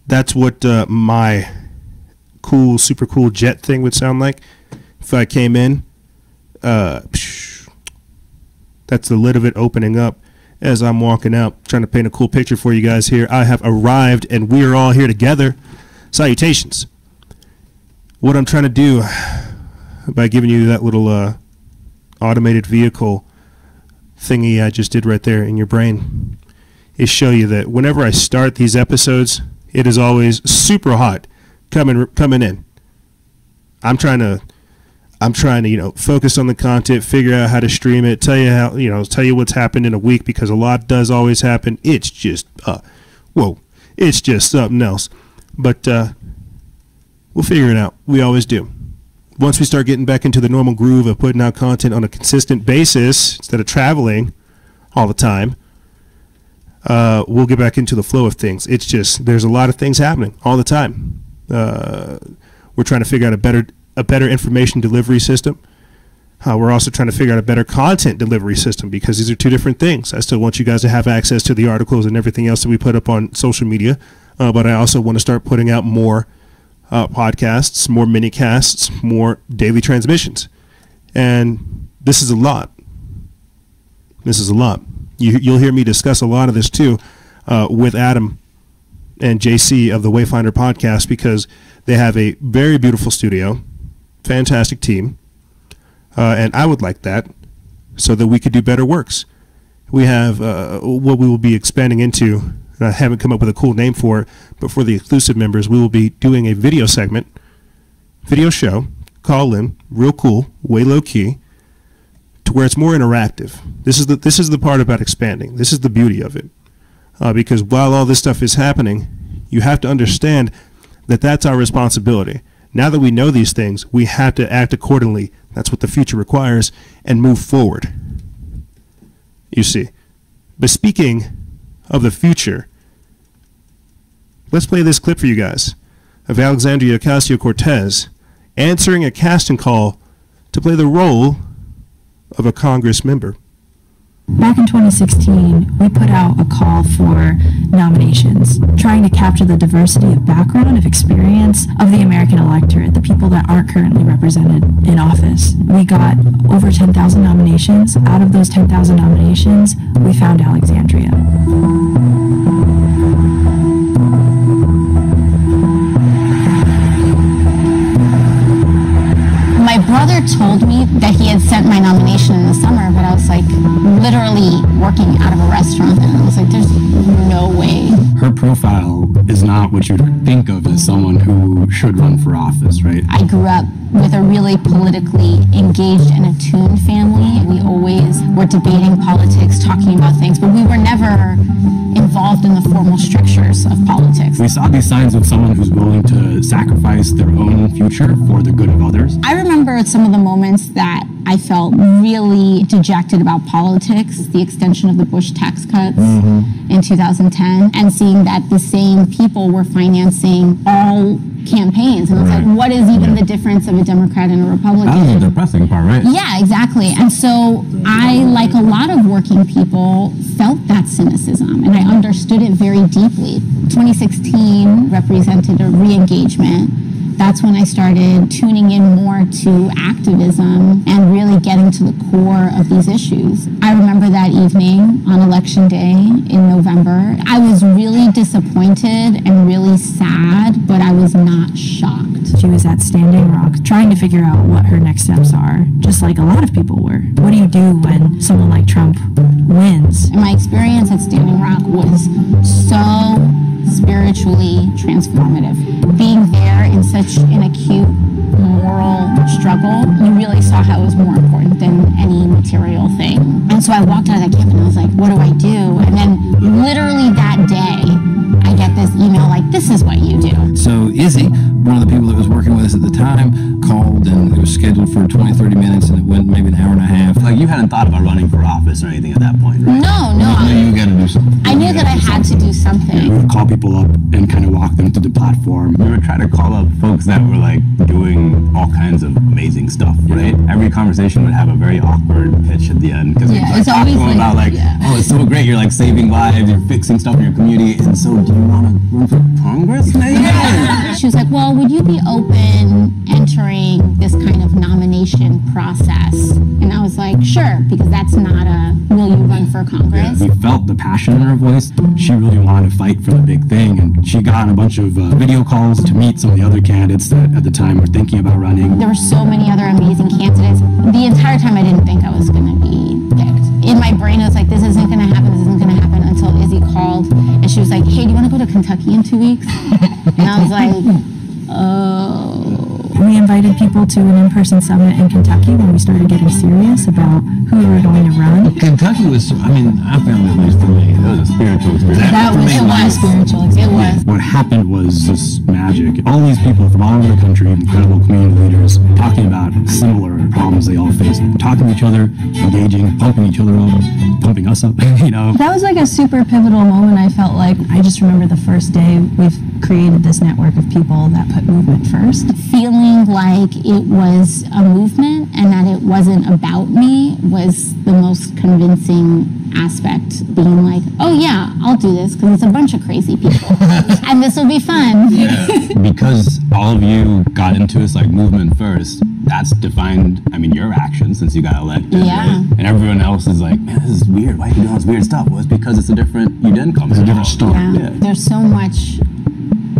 That's what my cool, super cool jet thing would sound like if I came in. That's the lid of it opening up as I'm walking out, trying to paint a cool picture for you guys here. I have arrived, and we are all here together. Salutations. What I'm trying to do by giving you that little automated vehicle thingy I just did right there in your brain is show you that whenever I start these episodes, it is always super hot coming in. I'm trying to focus on the content, figure out how to stream it, tell you what's happened in a week, because a lot does always happen. It's just it's just something else. But we'll figure it out. We always do. Once we start getting back into the normal groove of putting out content on a consistent basis instead of traveling all the time, we'll get back into the flow of things. It's just there's a lot of things happening all the time. We're trying to figure out a better information delivery system. We're also trying to figure out a better content delivery system, because these are two different things. I still want you guys to have access to the articles and everything else that we put up on social media, but I also want to start putting out more podcasts, more mini casts, more daily transmissions. And this is a lot. You'll hear me discuss a lot of this too with Adam and JC of the WayFinder podcast, because they have a very beautiful studio, fantastic team, and I would like that so that we could do better works. We have what we will be expanding into, and I haven't come up with a cool name for it, but for the exclusive members, we will be doing a video show, call in, real cool, way low key, to where it's more interactive. This is the part about expanding. This is the beauty of it, because while all this stuff is happening, you have to understand that that's our responsibility. Now that we know these things, we have to act accordingly. That's what the future requires, and move forward. You see. But speaking of the future, let's play this clip for you guys of Alexandria Ocasio-Cortez answering a casting call to play the role of a Congress member. Back in 2016, we put out a call for nominations, trying to capture the diversity of background, of experience of the American electorate, the people that aren't currently represented in office. We got over 10,000 nominations. Out of those 10,000 nominations, we found Alexandria. My brother told me that he had sent my nomination in the summer, but I was like literally working out of a restaurant, and I was like, there's no way. Her profile is not what you'd think of as someone who should run for office, right? I grew up with a really politically engaged and attuned family. We always were debating politics, talking about things, but we were never involved in the formal strictures of politics. We saw these signs of someone who's willing to sacrifice their own future for the good of others. I remember some of the moments that I felt really dejected about politics, the extension of the Bush tax cuts in 2010, and seeing that the same people were financing all campaigns. And I was like, what is even the difference of a Democrat and a Republican? That was the depressing part, right? Yeah, exactly. And so I, like a lot of working people, felt that cynicism, and I understood it very deeply. 2016 represented a re-engagement. That's when I started tuning in more to activism and really getting to the core of these issues. I remember that evening on Election Day in November. I was really disappointed and really sad, but I was not shocked. She was at Standing Rock trying to figure out what her next steps are, just like a lot of people were. What do you do when someone like Trump wins? And my experience at Standing Rock was so spiritually transformative. Being there in such an acute moral struggle, you really saw how it was more important than any material thing. And so I walked out of that camp and I was like, what do I do? And then literally that day, I get this email like, this is what you do. So Izzy, one of the people that was working with us at the time, called, and it was scheduled for 20, 30 minutes, and it went maybe an hour and a half. Like, you hadn't thought about running for office or anything at that point, right? No. You got to do something. I knew that I had to do something. We would call people up and kind of walk them through the platform. We would try to call up folks that were like doing all kinds of amazing stuff, right? Every conversation would have a very awkward pitch at the end, because it's talking always about like, oh, it's so great, you're like saving lives, you're fixing stuff in your community, and so do you want to run for Congress, man? she was like, well, would you be open entering this kind of nomination process? And I was like, sure, because that's not a, will you run for Congress? We felt the passion in her voice. She really wanted to fight for the big thing, and she got on a bunch of video calls to meet some of the other candidates that at the time were thinking about running. There were so many other amazing candidates. The entire time I didn't think I was going to be picked. In my brain, I was like, this isn't going to happen, this isn't going to happen, until Izzy called, and she was like, hey, do you want to go to Kentucky in 2 weeks? And I was like, oh. We invited people to an in-person summit in Kentucky when we started getting serious about who we were going to run. Kentucky was, I mean, I found it, at least for me, it was a spiritual experience. That was a spiritual experience. What happened was just magic. All these people from all over the country, incredible community leaders, talking about similar problems they all face, talking to each other, engaging, pumping each other up, pumping us up, you know. That was like a super pivotal moment. I felt like, I just remember the first day we've created this network of people that put movement first. Feeling like it was a movement and that it wasn't about me was the most convincing aspect. Being like, oh yeah, I'll do this because it's a bunch of crazy people and this will be fun. Because all of you got into this like movement first, that's defined, I mean, your actions since you got elected. Yeah. Right? And everyone else is like, man, this is weird. Why are you doing all this weird stuff? Well, it's because it's a different, you didn't come. It's a different story. Yeah. There's so much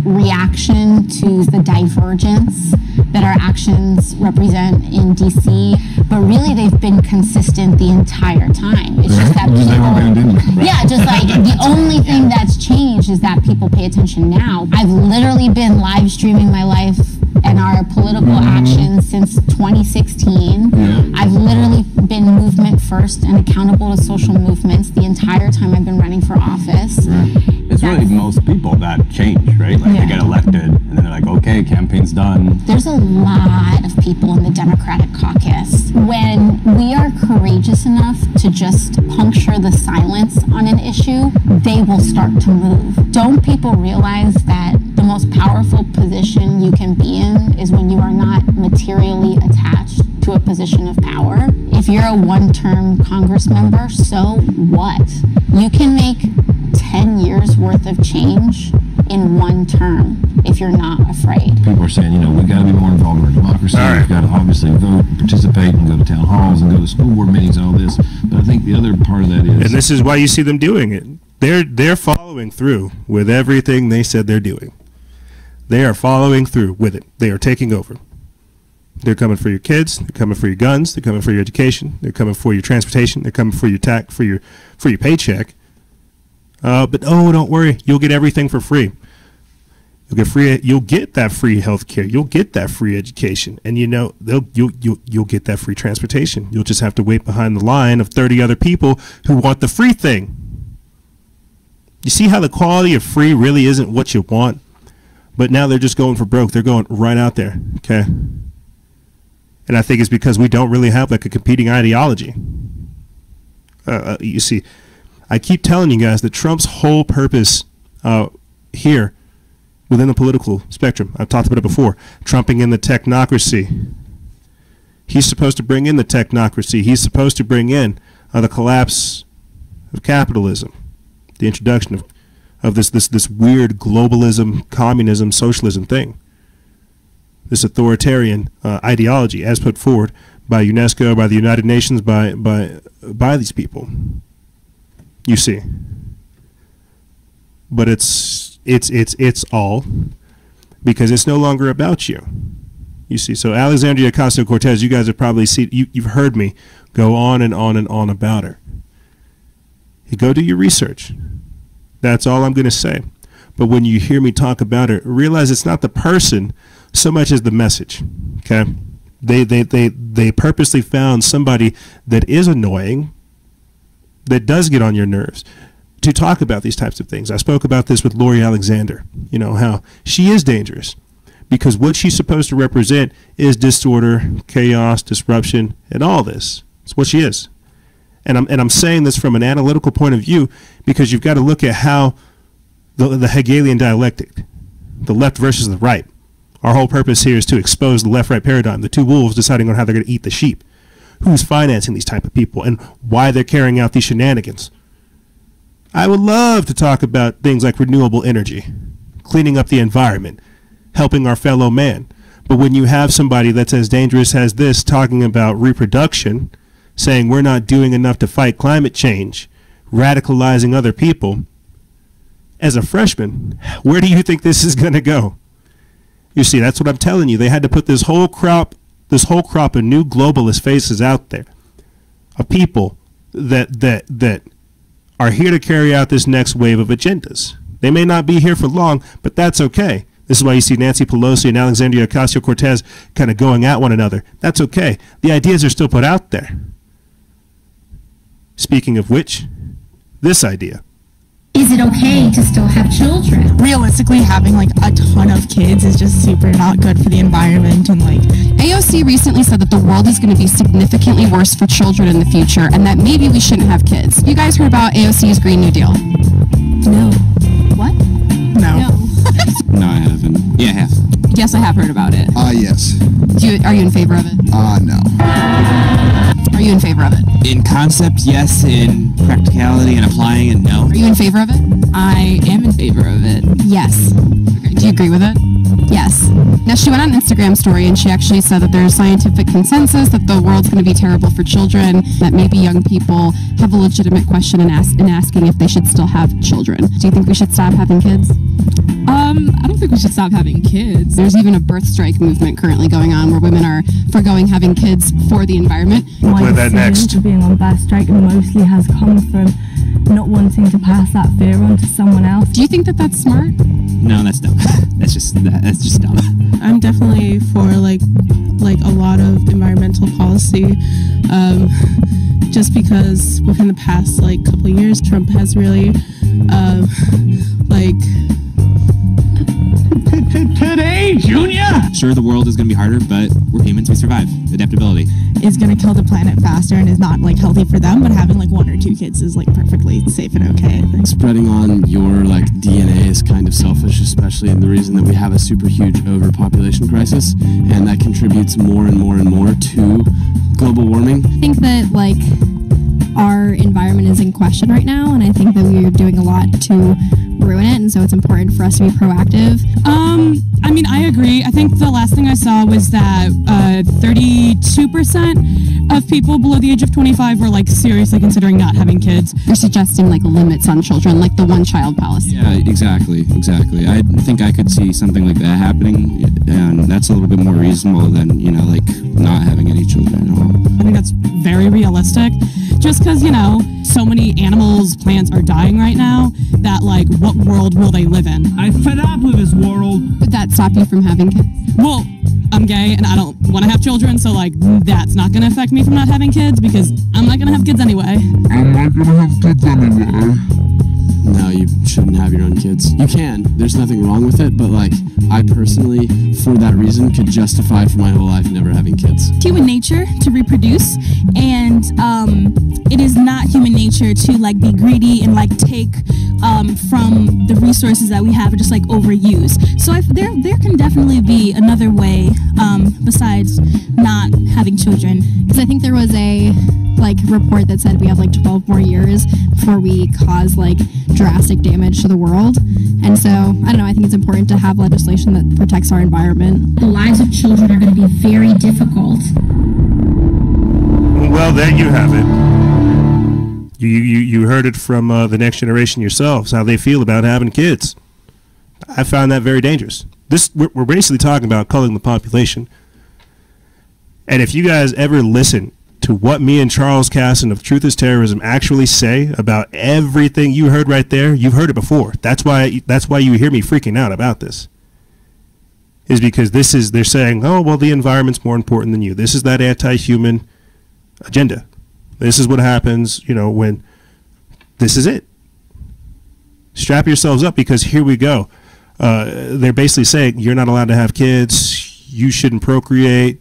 reaction to the divergence that our actions represent in DC, but really they've been consistent the entire time. It's just that people, yeah, just like the only thing that's changed is that people pay attention now. I've literally been live streaming my life and our political actions since 2016. I've literally been movement first and accountable to social movements the entire time I've been running for office. It's really most people that change, right? Like they get elected and then they're like, okay, campaign's done. There's a lot of people in the Democratic caucus. When we are courageous enough to just puncture the silence on an issue, they will start to move. Don't people realize that the most powerful position you can be in is when you are not materially attached to a position of power? If you're a one-term Congress member, so what? You can make 10 years worth of change in one term if you're not afraid. People are saying, you know, we've got to be more involved in our democracy. Right. We've got to obviously vote, participate, and go to town halls and go to school board meetings and all this. But I think the other part of that is... And this is why you see them doing it. They're following through with everything they said they're doing. They are following through with it. They are taking over. They're coming for your kids. They're coming for your guns. They're coming for your education. They're coming for your transportation. They're coming for your tax, for your paycheck. But oh, don't worry, you'll get everything for free. You'll get that free health care. You'll get that free education, and you know you'll get that free transportation. You'll just have to wait behind the line of 30 other people who want the free thing. You see how the quality of free really isn't what you want, but now they're just going for broke. They're going right out there, okay? And I think it's because we don't really have like a competing ideology. You see, I keep telling you guys that Trump's whole purpose here within the political spectrum, I've talked about it before, trumping in the technocracy. He's supposed to bring in the technocracy. He's supposed to bring in the collapse of capitalism, the introduction of this weird globalism, communism, socialism thing, this authoritarian ideology as put forward by UNESCO, by the United Nations, by these people. You see, but it's all because it's no longer about you. You see, so Alexandria Ocasio-Cortez, you guys have probably seen, you've heard me go on and on and on about her. You go do your research. That's all I'm going to say. But when you hear me talk about her, realize it's not the person so much as the message. Okay, they purposely found somebody that is annoying, that does get on your nerves, to talk about these types of things. I spoke about this with Lori Alexander, you know, how she is dangerous because what she's supposed to represent is disorder, chaos, disruption, and all this. It's what she is. And I'm saying this from an analytical point of view because you've got to look at how the Hegelian dialectic, the left versus the right. Our whole purpose here is to expose the left-right paradigm, the two wolves deciding on how they're going to eat the sheep. Who's financing these type of people and why they're carrying out these shenanigans. I would love to talk about things like renewable energy, cleaning up the environment, helping our fellow man. But when you have somebody that's as dangerous as this talking about reproduction, saying we're not doing enough to fight climate change, radicalizing other people, as a freshman, where do you think this is going to go? You see, that's what I'm telling you. They had to put this whole crop of new globalist faces out there, of people that are here to carry out this next wave of agendas. They may not be here for long, but that's okay. This is why you see Nancy Pelosi and Alexandria Ocasio-Cortez kind of going at one another. That's okay. The ideas are still put out there. Speaking of which, this idea. Is it okay to still have children? Realistically, having like a ton of kids is just super not good for the environment, and like AOC recently said that the world is going to be significantly worse for children in the future and that maybe we shouldn't have kids. You guys heard about AOC's Green New Deal? no. What? No. No, I haven't. Yeah, I have. Yes, I have heard about it. Yes. Are you in favor of it? No. Are you in favor of it? In concept, yes. In practicality and applying it, no. Are you in favor of it? I am in favor of it. Yes. Okay. Do you agree with it? Yes. Now, she went on an Instagram story and she actually said that there's scientific consensus that the world's going to be terrible for children, that maybe young people have a legitimate question in asking if they should still have children. Do you think we should stop having kids? I don't think we should stop having kids. There's even a birth strike movement currently going on where women are foregoing having kids for the environment. Play that next. To being on birth strike mostly has come from not wanting to pass that fear on to someone else. Do you think that that's smart? No, that's dumb. that's just dumb. I'm definitely for like a lot of environmental policy, just because within the past couple of years, Trump has really Today, Junior! Sure, the world is going to be harder, but we're humans, we survive. Adaptability. Is going to kill the planet faster and is not healthy for them, but having 1 or 2 kids is perfectly safe and okay, I think. Spreading on your DNA is kind of selfish, especially in the reason that we have a super huge overpopulation crisis, and that contributes more and more and more to global warming. I think that our environment is in question right now, and I think that we are doing a lot to ruin it, and so it's important for us to be proactive. I mean, I agree. I think the last thing I saw was that 32% of people below the age of 25 were seriously considering not having kids. They're suggesting limits on children, like the one-child policy. Yeah, exactly. I think I could see something like that happening, and that's a little bit more reasonable than not having any children at all. I think that's very realistic, just because so many animals, plants are dying right now that what world will they live in? I'm fed up with this world. Would that stop you from having kids? Well, I'm gay and I don't want to have children, so that's not going to affect me from not having kids because I'm not going to have kids anyway. I'm not going to have kids anyway. No, you shouldn't have your own kids. You can. There's nothing wrong with it, but I personally, for that reason, could justify for my whole life never having kids. It's human nature to reproduce, and it is not human nature to be greedy and take from the resources that we have and just overuse. So there can definitely be another way besides not having children. Because I think there was a report that said we have 12 more years before we cause drastic damage to the world, and so I don't know, I think it's important to have legislation that protects our environment. The lives of children are going to be very difficult. Well, there you have it. You heard it from the next generation yourselves, how they feel about having kids. I found that very dangerous. We're basically talking about culling the population. And if you guys ever listen to what me and Charles Casson of Truth is Terrorism actually say about everything you heard right there, you've heard it before. That's why you hear me freaking out about this. Is because they're saying, oh, well, the environment's more important than you. This is that anti-human agenda. This is what happens, when this is it. Strap yourselves up because here we go. They're basically saying you're not allowed to have kids. You shouldn't procreate.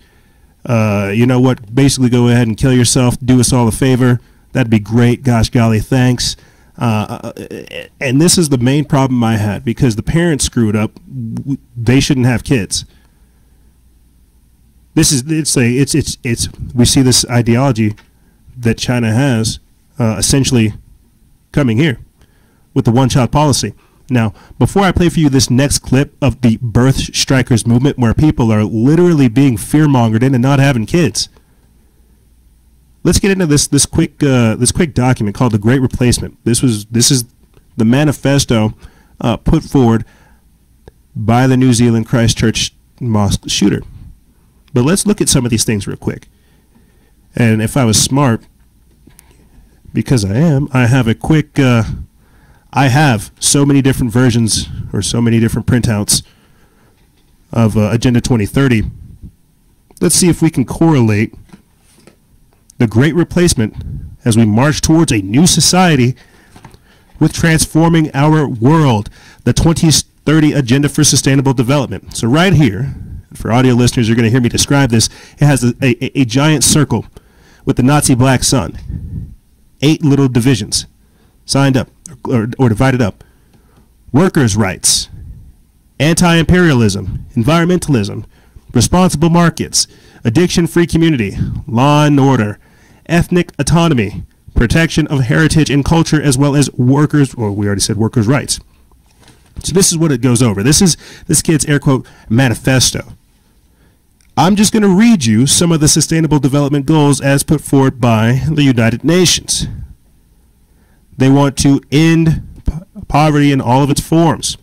You know what? Basically, go ahead and kill yourself. Do us all a favor. That'd be great. Gosh golly, thanks. And this is the main problem I had because the parents screwed up. They shouldn't have kids. We see this ideology that China has essentially coming here with the one-child policy. Now, before I play for you this next clip of the birth strikers movement, where people are literally being fear-mongered into not having kids, let's get into this quick document called The Great Replacement. This is the manifesto put forward by the New Zealand Christchurch mosque shooter. But let's look at some of these things real quick. And if I was smart, because I am, I have a quick, I have so many different versions or so many different printouts of Agenda 2030. Let's see if we can correlate the Great Replacement as we march towards a new society with transforming our world, the 2030 Agenda for Sustainable Development. So right here, for audio listeners, you're going to hear me describe this. It has a giant circle with the Nazi black sun. 8 little divisions signed up or divided up. Workers' rights, anti-imperialism, environmentalism, responsible markets, addiction-free community, law and order, ethnic autonomy, protection of heritage and culture, as well as workers, or we already said workers' rights. So this is what it goes over. This is this kid's air quote manifesto. I'm just going to read you some of the Sustainable Development Goals as put forward by the United Nations. They want to end poverty in all of its forms.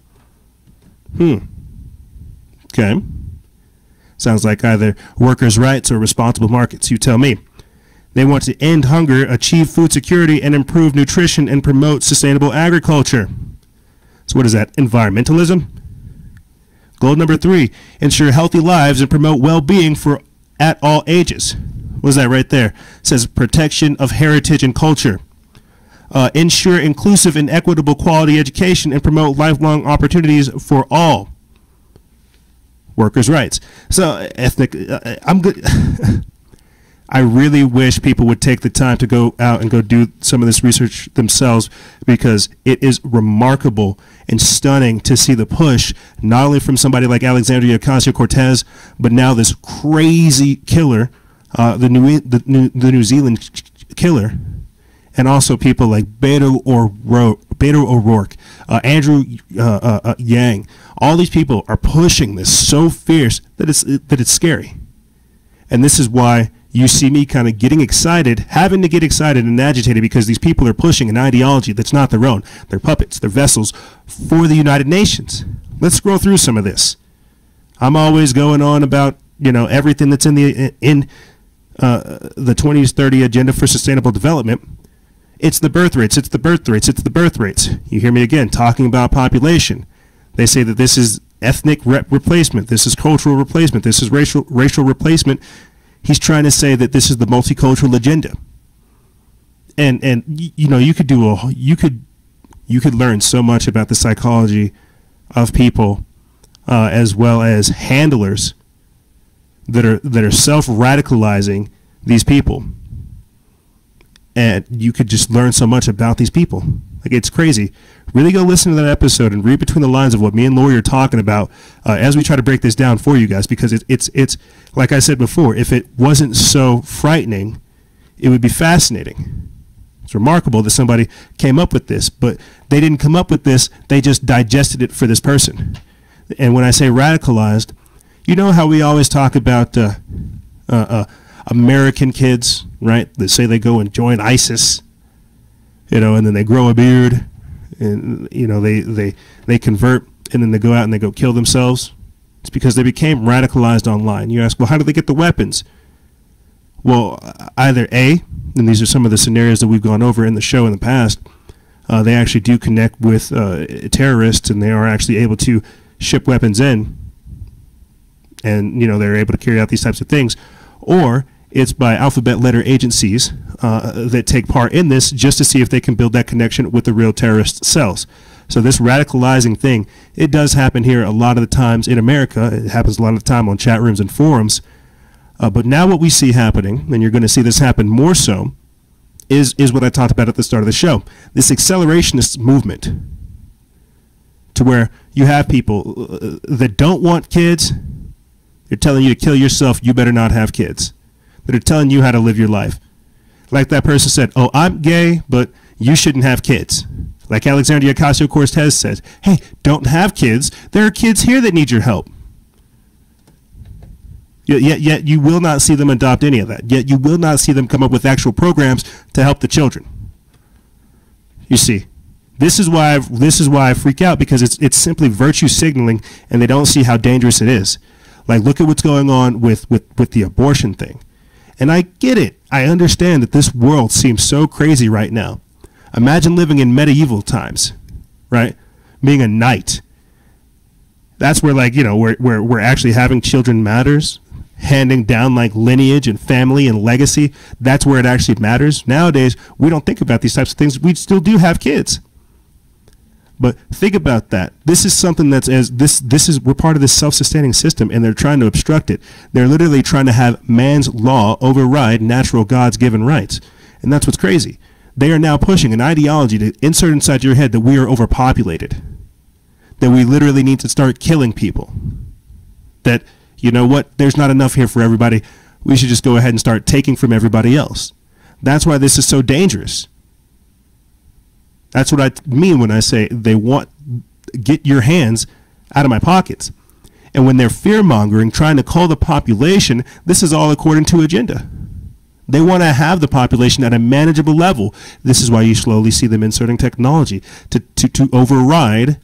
Okay. Sounds like either workers' rights or responsible markets. You tell me. They want to end hunger, achieve food security, and improve nutrition and promote sustainable agriculture. So what is that? Environmentalism? Goal number 3, ensure healthy lives and promote well-being for at all ages. What is that right there? It says protection of heritage and culture. Ensure inclusive and equitable quality education and promote lifelong opportunities for all. Workers' rights. So ethnic, I'm good. I really wish people would take the time to go out and go do some of this research themselves, because it is remarkable and stunning to see the push, not only from somebody like Alexandria Ocasio-Cortez, but now this crazy killer, the New Zealand killer, and also people like Beto O'Rourke, Andrew Yang. All these people are pushing this so fierce that it's scary. And this is why you see me kind of getting excited, having to get excited and agitated, because these people are pushing an ideology that's not their own. They're puppets, they're vessels for the United Nations. Let's scroll through some of this. I'm always going on about, everything that's in the 2030 Agenda for Sustainable Development. It's the birth rates, it's the birth rates, it's the birth rates. You hear me again talking about population. They say that this is ethnic replacement, this is cultural replacement, this is racial replacement. He's trying to say that this is the multicultural agenda, and you could learn so much about the psychology of people, as well as handlers that are self-radicalizing these people, and you could just learn so much about these people. Like, it's crazy. Really go listen to that episode and read between the lines of what me and Lori are talking about as we try to break this down for you guys, because it's like I said before, if it wasn't so frightening, it would be fascinating. It's remarkable that somebody came up with this, but they didn't come up with this, they just digested it for this person. And when I say radicalized, you know how we always talk about American kids, right? That say they go and join ISIS, and then they grow a beard, and they convert, and then they go out and they go kill themselves. It's because they became radicalized online. You ask, well, how do they get the weapons? Well, either A, and these are some of the scenarios that we've gone over in the show in the past, they actually do connect with terrorists, and they are actually able to ship weapons in, and they're able to carry out these types of things. Or it's by alphabet letter agencies that take part in this just to see if they can build that connection with the real terrorist cells. So this radicalizing thing, it does happen here a lot of the times in America. It happens a lot of the time on chat rooms and forums. But now what we see happening, and you're going to see this happen more so, is what I talked about at the start of the show. This accelerationist movement, to where you have people that don't want kids. They're telling you to kill yourself, you better not have kids. That are telling you how to live your life. Like that person said, oh, I'm gay, but you shouldn't have kids. Like Alexandria Ocasio-Cortez says, hey, don't have kids. There are kids here that need your help. Yet you will not see them adopt any of that. Yet you will not see them come up with actual programs to help the children. You see, this is why I freak out, because it's simply virtue signaling, and they don't see how dangerous it is. Like, look at what's going on with the abortion thing. And I get it. I understand that this world seems so crazy right now. Imagine living in medieval times, right? Being a knight. That's where, like, you know, where actually having children matters. Handing down like lineage and family and legacy. That's where it actually matters. Nowadays, we don't think about these types of things. We still do have kids. But think about that. This is something that's we're part of this self-sustaining system, and they're trying to obstruct it. They're literally trying to have man's law override natural God's given rights. And that's what's crazy. They are now pushing an ideology to insert inside your head that we are overpopulated. That we literally need to start killing people. That, you know what, there's not enough here for everybody. We should just go ahead and start taking from everybody else. That's why this is so dangerous. That's what I mean when I say they want, get your hands out of my pockets. And when they're fear-mongering, trying to call the population, this is all according to agenda. They want to have the population at a manageable level. This is why you slowly see them inserting technology to override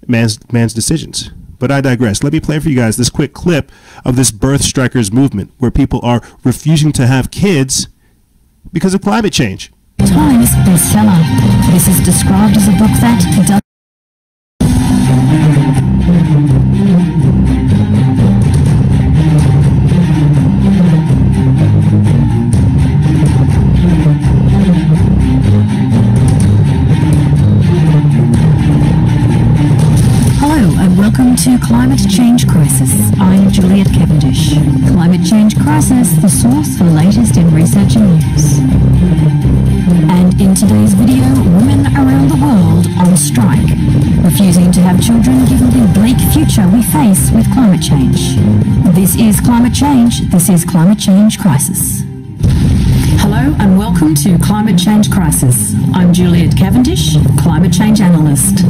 man's decisions. But I digress. Let me play for you guys this quick clip of this birth strikers movement where people are refusing to have kids because of climate change. Times bestseller. This is described as a book that does. Welcome to Climate Change Crisis. I'm Juliet Cavendish. Climate Change Crisis, the source for the latest in research and news. And in today's video, women around the world on strike, refusing to have children given the bleak future we face with climate change. This is Climate Change. This is Climate Change Crisis. Hello and welcome to Climate Change Crisis. I'm Juliet Cavendish, Climate Change Analyst.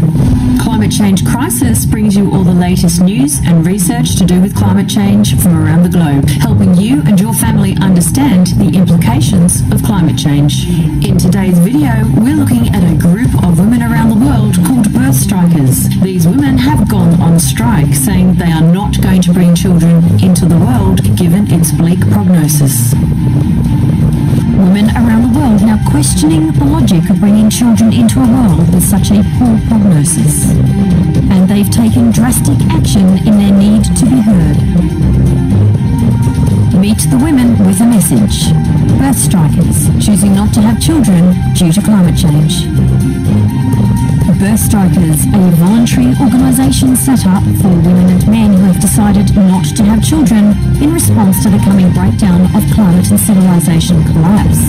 Climate Change Crisis brings you all the latest news and research to do with climate change from around the globe, helping you and your family understand the implications of climate change. In today's video, we're looking at a group of women around the world called birth strikers. These women have gone on strike, saying they are not going to bring children into the world given its bleak prognosis. Women around the world now questioning the logic of bringing children into a world with such a poor prognosis. And they've taken drastic action in their need to be heard. Meet the women with a message. Birth strikers choosing not to have children due to climate change. Birth Strikers, a voluntary organisation set up for women and men who have decided not to have children in response to the coming breakdown of climate and civilization collapse.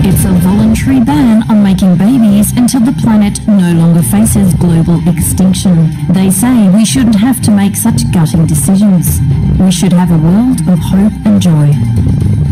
It's a voluntary ban on making babies until the planet no longer faces global extinction. They say we shouldn't have to make such gutting decisions. We should have a world of hope and joy.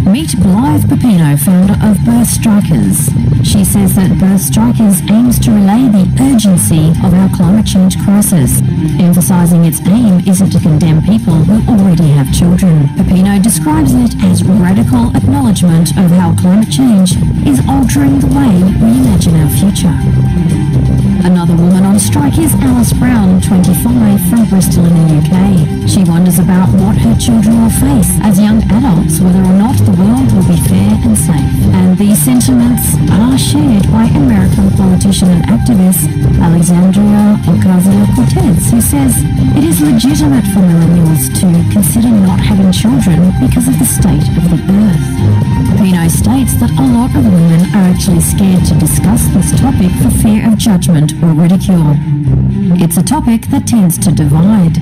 Meet Blythe Pepino, founder of Birth Strikers. She says that Birth Strikers aims to relay the urgency of our climate change crisis, emphasising its aim isn't to condemn people who already have children. Pepino describes it as radical acknowledgement of how climate change is altering the way we imagine our future. Another woman on strike is Alice Brown, 25, from Bristol in the UK. She wonders about what her children will face as young adults, whether or not the world will be fair and safe. And these sentiments are shared by American politician and activist Alexandria Ocasio-Cortez, who says it is legitimate for millennials to consider not having children because of the state of the earth. Pepino states that a lot of women are actually scared to discuss this topic for fear of judgment or ridicule. It's a topic that tends to divide.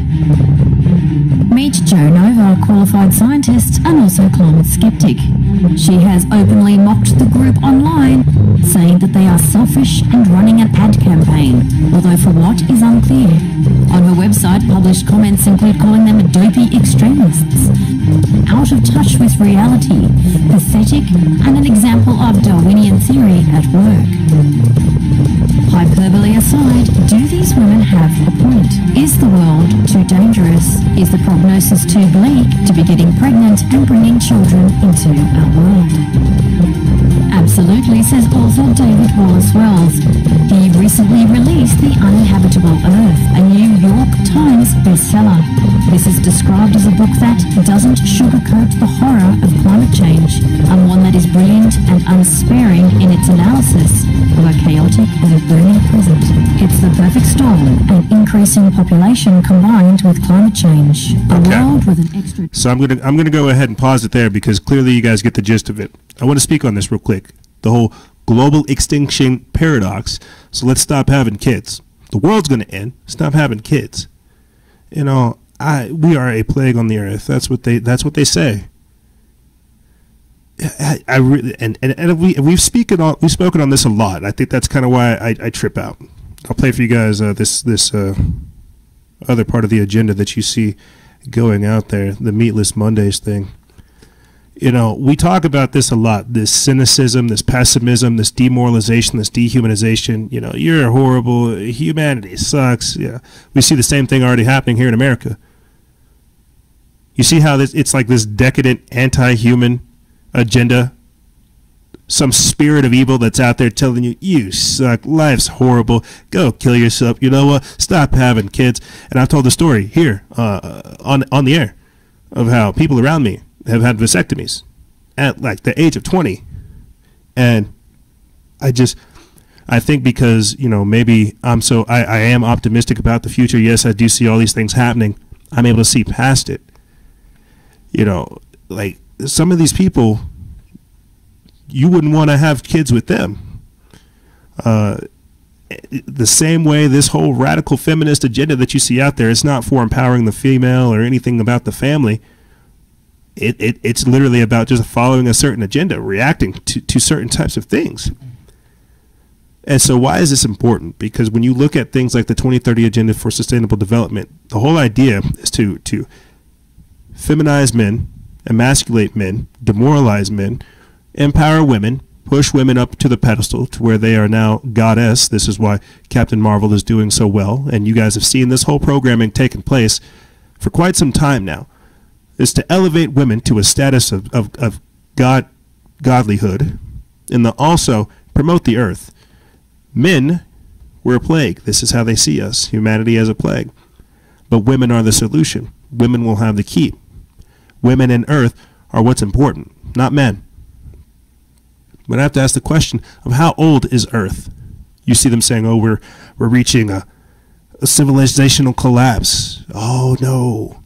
Meet Jo Nova, qualified scientist and also climate skeptic. She has openly mocked the group online, saying that they are selfish and running an ad campaign, although for what is unclear. On her website, published comments include calling them dopey extremists, out of touch with reality, pathetic, and an example of Darwinian theory at work. Hyperbole aside, do these women have a point? Is the world too dangerous? Is the prognosis too bleak to be getting pregnant and bringing children into our world? Absolutely, says author David Wallace Wells. He recently released The Uninhabitable Earth, a New York Times bestseller. This is described as a book that doesn't sugarcoat the horror of climate change, and one that is brilliant and unsparing in its analysis of a chaotic and burning present. It's the perfect storm, an increasing population combined with climate change. A world with an extra... So I'm gonna go ahead and pause it there because clearly you guys get the gist of it. I want to speak on this real quick. The whole global extinction paradox. So let's stop having kids. The world's gonna end. Stop having kids. You know, we are a plague on the earth. That's what they say. I really and we've spoken on this a lot. I think that's kind of why I trip out. I'll play for you guys this other part of the agenda that you see going out there, the Meatless Mondays thing. You know, we talk about this a lot, this cynicism, this pessimism, this demoralization, this dehumanization. You know, you're horrible, humanity sucks. Yeah, we see the same thing already happening here in America. You see how it's like this decadent, anti-human agenda, some spirit of evil that's out there telling you, you suck, life's horrible, go kill yourself, you know what, stop having kids. And I've told the story here on the air of how people around me have had vasectomies at like the age of 20. And I think because, you know, maybe I am optimistic about the future. Yes, I do see all these things happening. I'm able to see past it. You know, like some of these people, you wouldn't want to have kids with them. The same way this whole radical feminist agenda that you see out there, it's not for empowering the female or anything about the family. It's literally about just following a certain agenda, reacting to certain types of things. And so why is this important? Because when you look at things like the 2030 Agenda for Sustainable Development, the whole idea is to feminize men, emasculate men, demoralize men, empower women, push women up to the pedestal to where they are now goddess. This is why Captain Marvel is doing so well. And you guys have seen this whole programming taking place for quite some time now, is to elevate women to a status of godlyhood and also promote the earth. Men, we're a plague. This is how they see us, humanity as a plague. But women are the solution. Women will have the key. Women and earth are what's important, not men. But I have to ask the question of how old is Earth? You see them saying, oh, we're reaching a civilizational collapse. Oh, no.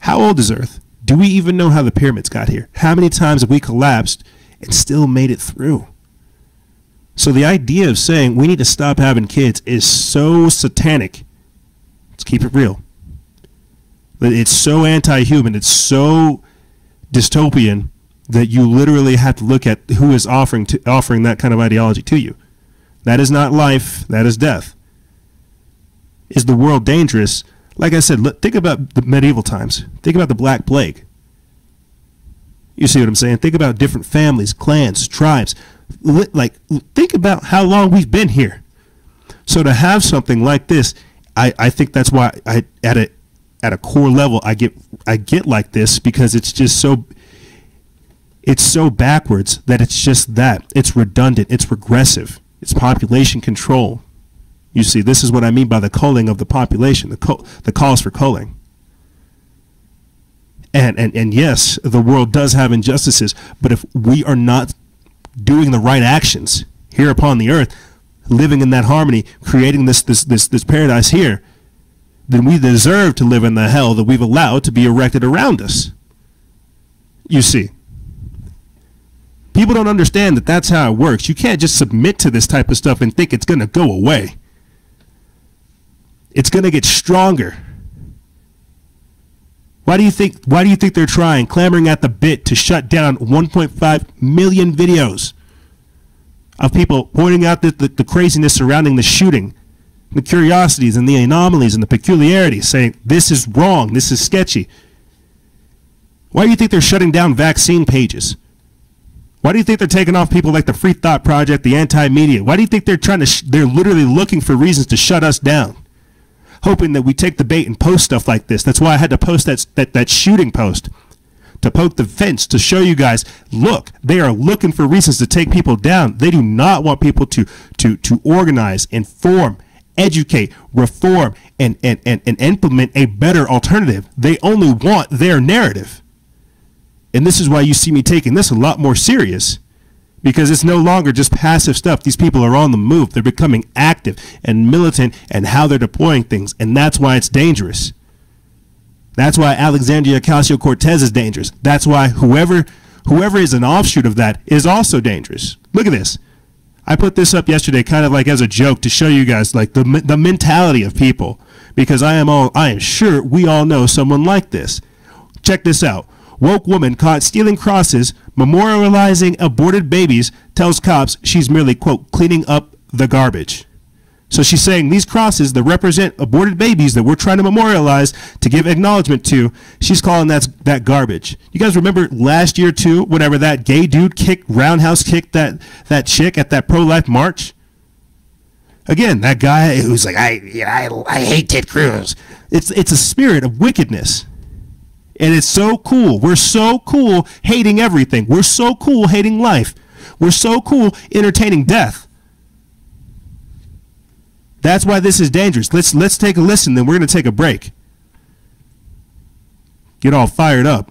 How old is Earth? Do we even know how the pyramids got here? How many times have we collapsed and still made it through? So the idea of saying we need to stop having kids is so satanic. Let's keep it real. It's so anti-human. It's so dystopian that you literally have to look at who is offering that kind of ideology to you. That is not life. That is death. Is the world dangerous? Like I said, think about the medieval times. Think about the Black Plague. You see what I'm saying? Think about different families, clans, tribes. Like, think about how long we've been here. So to have something like this, I think that's why at a core level I get like this, because it's just so backwards that it's just that. It's redundant. It's regressive. It's population control. You see, this is what I mean by the culling of the population, the calls for culling. And yes, the world does have injustices, but if we are not doing the right actions here upon the earth, living in that harmony, creating this paradise here, then we deserve to live in the hell that we've allowed to be erected around us. You see, people don't understand that that's how it works. You can't just submit to this type of stuff and think it's going to go away. It's going to get stronger. Why do you think they're clamoring at the bit to shut down 1.5 million videos of people pointing out the craziness surrounding the shooting, the curiosities and the anomalies and the peculiarities, saying this is wrong, this is sketchy? Why do you think they're shutting down vaccine pages? Why do you think they're taking off people like the Free Thought Project, the anti-media? Why do you think they're trying to, they're literally looking for reasons to shut us down, hoping that we take the bait and post stuff like this? That's why I had to post that shooting post, to poke the fence, to show you guys, look, they are looking for reasons to take people down. They do not want people to organize, inform, educate, reform, and implement a better alternative. They only want their narrative. And this is why you see me taking this a lot more serious, because it's no longer just passive stuff. These people are on the move. They're becoming active and militant and how they're deploying things. And that's why it's dangerous. That's why Alexandria Ocasio-Cortez is dangerous. That's why whoever is an offshoot of that is also dangerous. Look at this. I put this up yesterday kind of like as a joke to show you guys like the mentality of people, because I am sure we all know someone like this. Check this out. Woke woman caught stealing crosses, memorializing aborted babies, tells cops she's merely, quote, cleaning up the garbage. So she's saying these crosses that represent aborted babies that we're trying to memorialize to give acknowledgement to, she's calling that garbage. You guys remember last year too, whenever that gay dude roundhouse kicked that chick at that pro-life march? Again, that guy who's like, I hate Ted Cruz. It's a spirit of wickedness. And it's so cool. We're so cool hating everything. We're so cool hating life. We're so cool entertaining death. That's why this is dangerous. Let's take a listen, then we're going to take a break. Get all fired up.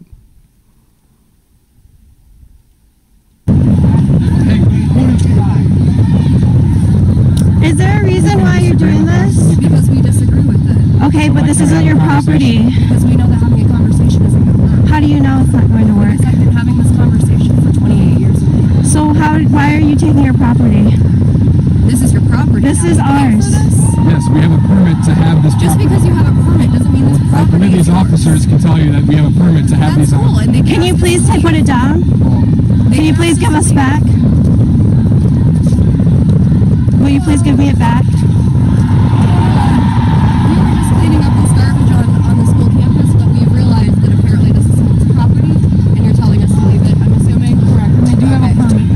Is there a reason why you're doing this? Because we disagree with it. Okay, but this isn't your property. Because we know that having a conversation isn't going to work. How do you know it's not going to work? Because I've been having this conversation for 28 years. So why are you taking your property? This is your property. This is ours. Yes, we have a permit to have this property. Just because you have a permit doesn't mean this property is these officers can tell you that we have a permit to have these. Cool. And can you please put it down? Can you please give us back? Will you please give me it back? We were just cleaning up this garbage on the school campus, but we realized that apparently this is someone's property, and you're telling us to leave it, I'm assuming? Correct. And they do have a permit.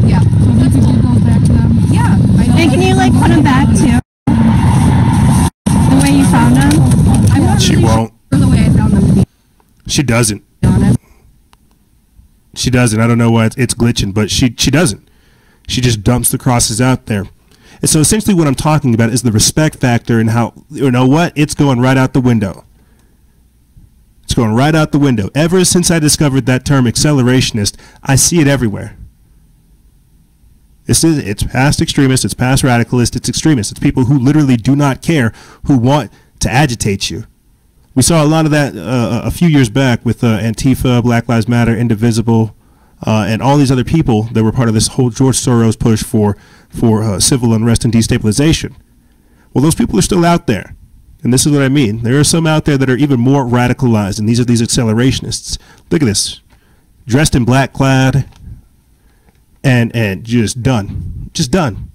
Yeah. So if you can go back to them? Yeah. And can you like put them back too? The way you found them? I'm not She really won't. sure the way I found them to be She doesn't. honest. She doesn't. I don't know why it's glitching, but she doesn't. She just dumps the crosses out there. And so essentially what I'm talking about is the respect factor and how, you know what, it's going right out the window. It's going right out the window. Ever since I discovered that term accelerationist, I see it everywhere. It's past extremist, it's past radicalist, it's extremist. It's people who literally do not care, who want to agitate you. We saw a lot of that a few years back with Antifa, Black Lives Matter, Indivisible, and all these other people that were part of this whole George Soros push for civil unrest and destabilization. Well, those people are still out there. And this is what I mean. There are some out there that are even more radicalized, and these are these accelerationists. Look at this. Dressed in black clad and just done. Just done.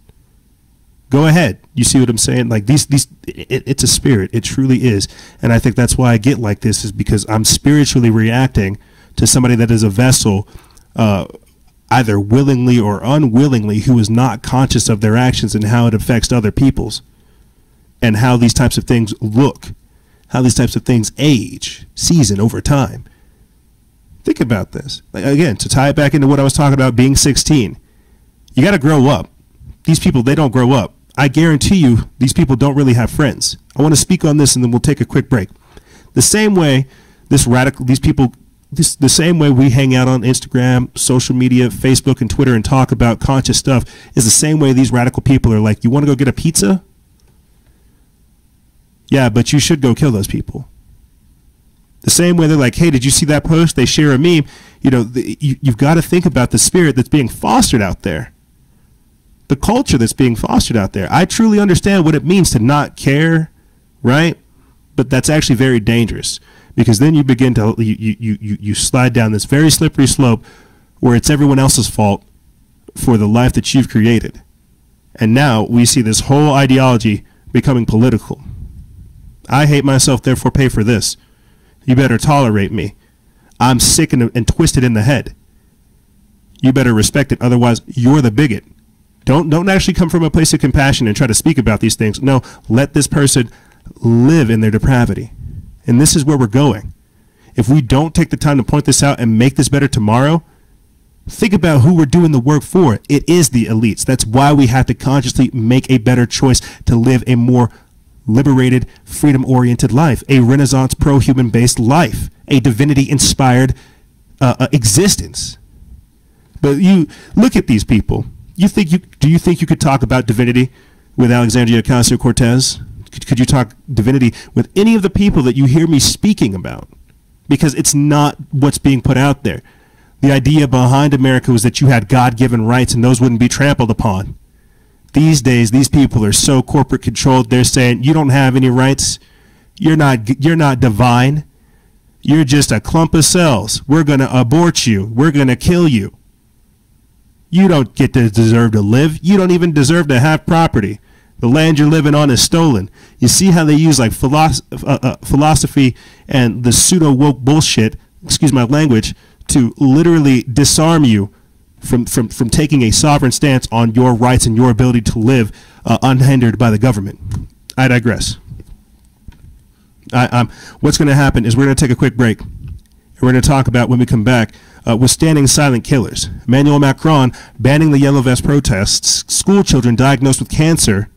Go ahead. You see what I'm saying? Like it's a spirit. It truly is. And I think that's why I get like this, is because I'm spiritually reacting to somebody that is a vessel, either willingly or unwillingly, who is not conscious of their actions and how it affects other people's, and how these types of things look, how these types of things age, season over time. Think about this. Like, again, to tie it back into what I was talking about being 16, you got to grow up. These people, they don't grow up. I guarantee you these people don't really have friends. I want to speak on this and then we'll take a quick break. The same way the same way we hang out on Instagram, social media, Facebook, and Twitter and talk about conscious stuff is the same way these radical people are like, you want to go get a pizza? Yeah, but you should go kill those people. The same way they're like, hey, did you see that post? They share a meme. You know, you've got to think about the spirit that's being fostered out there. The culture that's being fostered out there. I truly understand what it means to not care, right? But that's actually very dangerous, because then you begin to, you slide down this very slippery slope where it's everyone else's fault for the life that you've created. And now we see this whole ideology becoming political. I hate myself, therefore pay for this. You better tolerate me. I'm sick and twisted in the head. you better respect it. Otherwise, you're the bigot. Don't actually come from a place of compassion and try to speak about these things. No, let this person live in their depravity. And this is where we're going. If we don't take the time to point this out and make this better tomorrow, think about who we're doing the work for. It is the elites. That's why we have to consciously make a better choice to live a more liberated, freedom-oriented life, a Renaissance pro-human-based life, a divinity-inspired existence. But you look at these people. Do you think you could talk about divinity with Alexandria Ocasio-Cortez? Could you talk divinity with any of the people that you hear me speaking about? Because it's not what's being put out there. The idea behind America was that you had God-given rights and those wouldn't be trampled upon. These days, these people are so corporate controlled. They're saying you don't have any rights. You're not divine. You're just a clump of cells. We're going to abort you. We're going to kill you. You don't get to deserve to live. You don't even deserve to have property. The land you're living on is stolen. You see how they use like philosophy and the pseudo-woke bullshit, excuse my language, to literally disarm you from taking a sovereign stance on your rights and your ability to live unhindered by the government. I digress. What's going to happen is we're going to take a quick break. And we're going to talk about, when we come back, withstanding silent killers. Emmanuel Macron banning the Yellow Vest protests, school children diagnosed with cancer,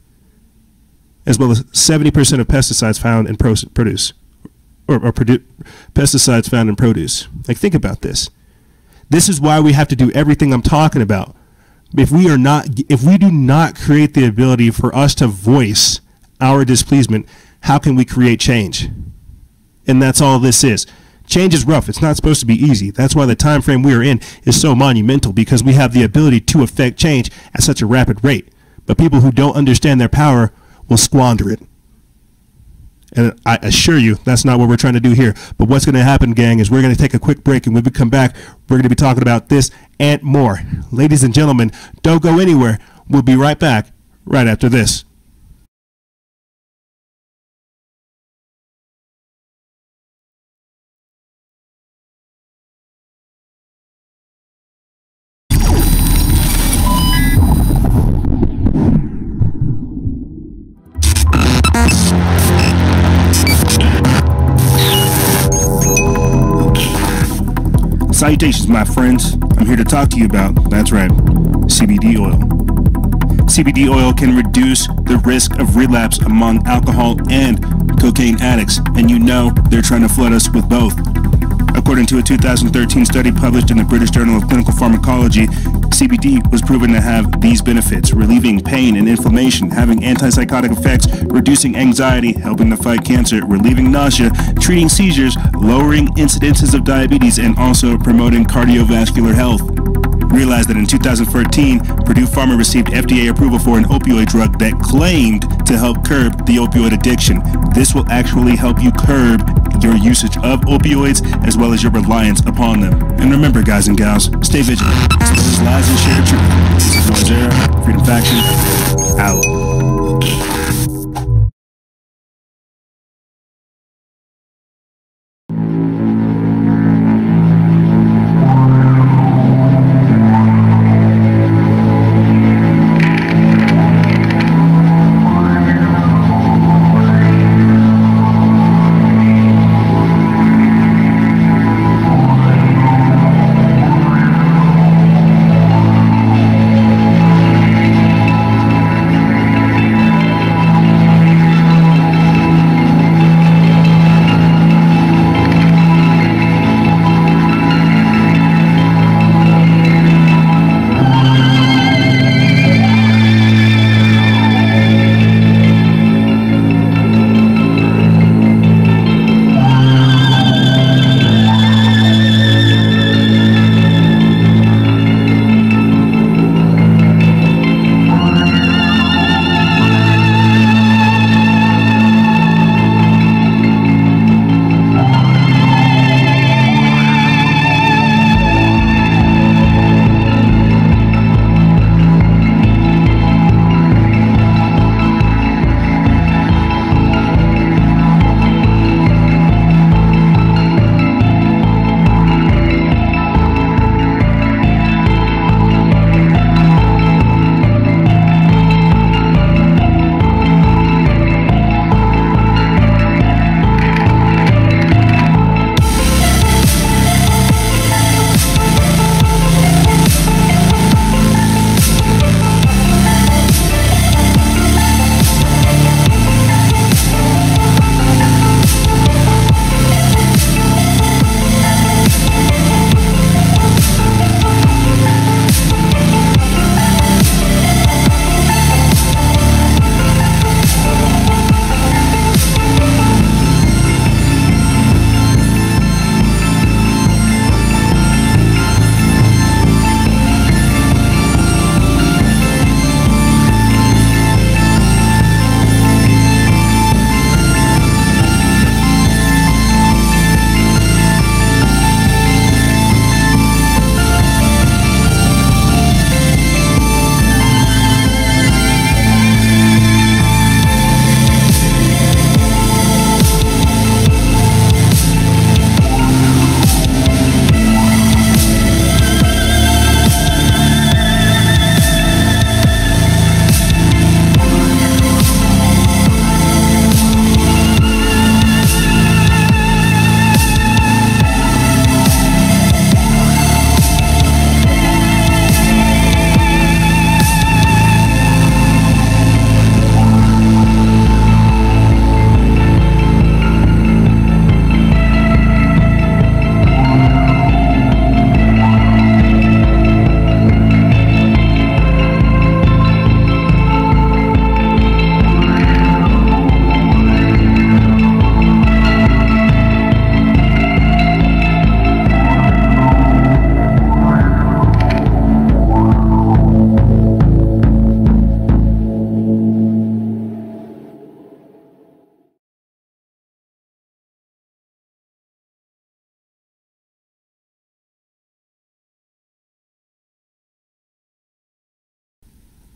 as well as 70% of pesticides found in produce, pesticides found in produce. Like, think about this. This is why we have to do everything I'm talking about. If we do not create the ability for us to voice our displeasement, how can we create change? And that's all this is. Change is rough. It's not supposed to be easy. That's why the time frame we are in is so monumental, because we have the ability to affect change at such a rapid rate. But people who don't understand their power will squander it. And I assure you, that's not what we're trying to do here. But what's going to happen, gang, is we're going to take a quick break, and when we come back, we're going to be talking about this and more. Ladies and gentlemen, don't go anywhere. We'll be right back right after this. Salutations, my friends. I'm here to talk to you about, that's right, CBD oil. CBD oil can reduce the risk of relapse among alcohol and cocaine addicts, and you know they're trying to flood us with both. According to a 2013 study published in the British Journal of Clinical Pharmacology, CBD was proven to have these benefits: relieving pain and inflammation, having antipsychotic effects, reducing anxiety, helping to fight cancer, relieving nausea, treating seizures, lowering incidences of diabetes, and also promoting cardiovascular health. Realize that in 2014, Purdue Pharma received FDA approval for an opioid drug that claimed to help curb the opioid addiction. This will actually help you curb your usage of opioids as well as your reliance upon them. And remember, guys and gals, stay vigilant. Expose lies and share truth. This is Noise Era, Freedom Faction, out.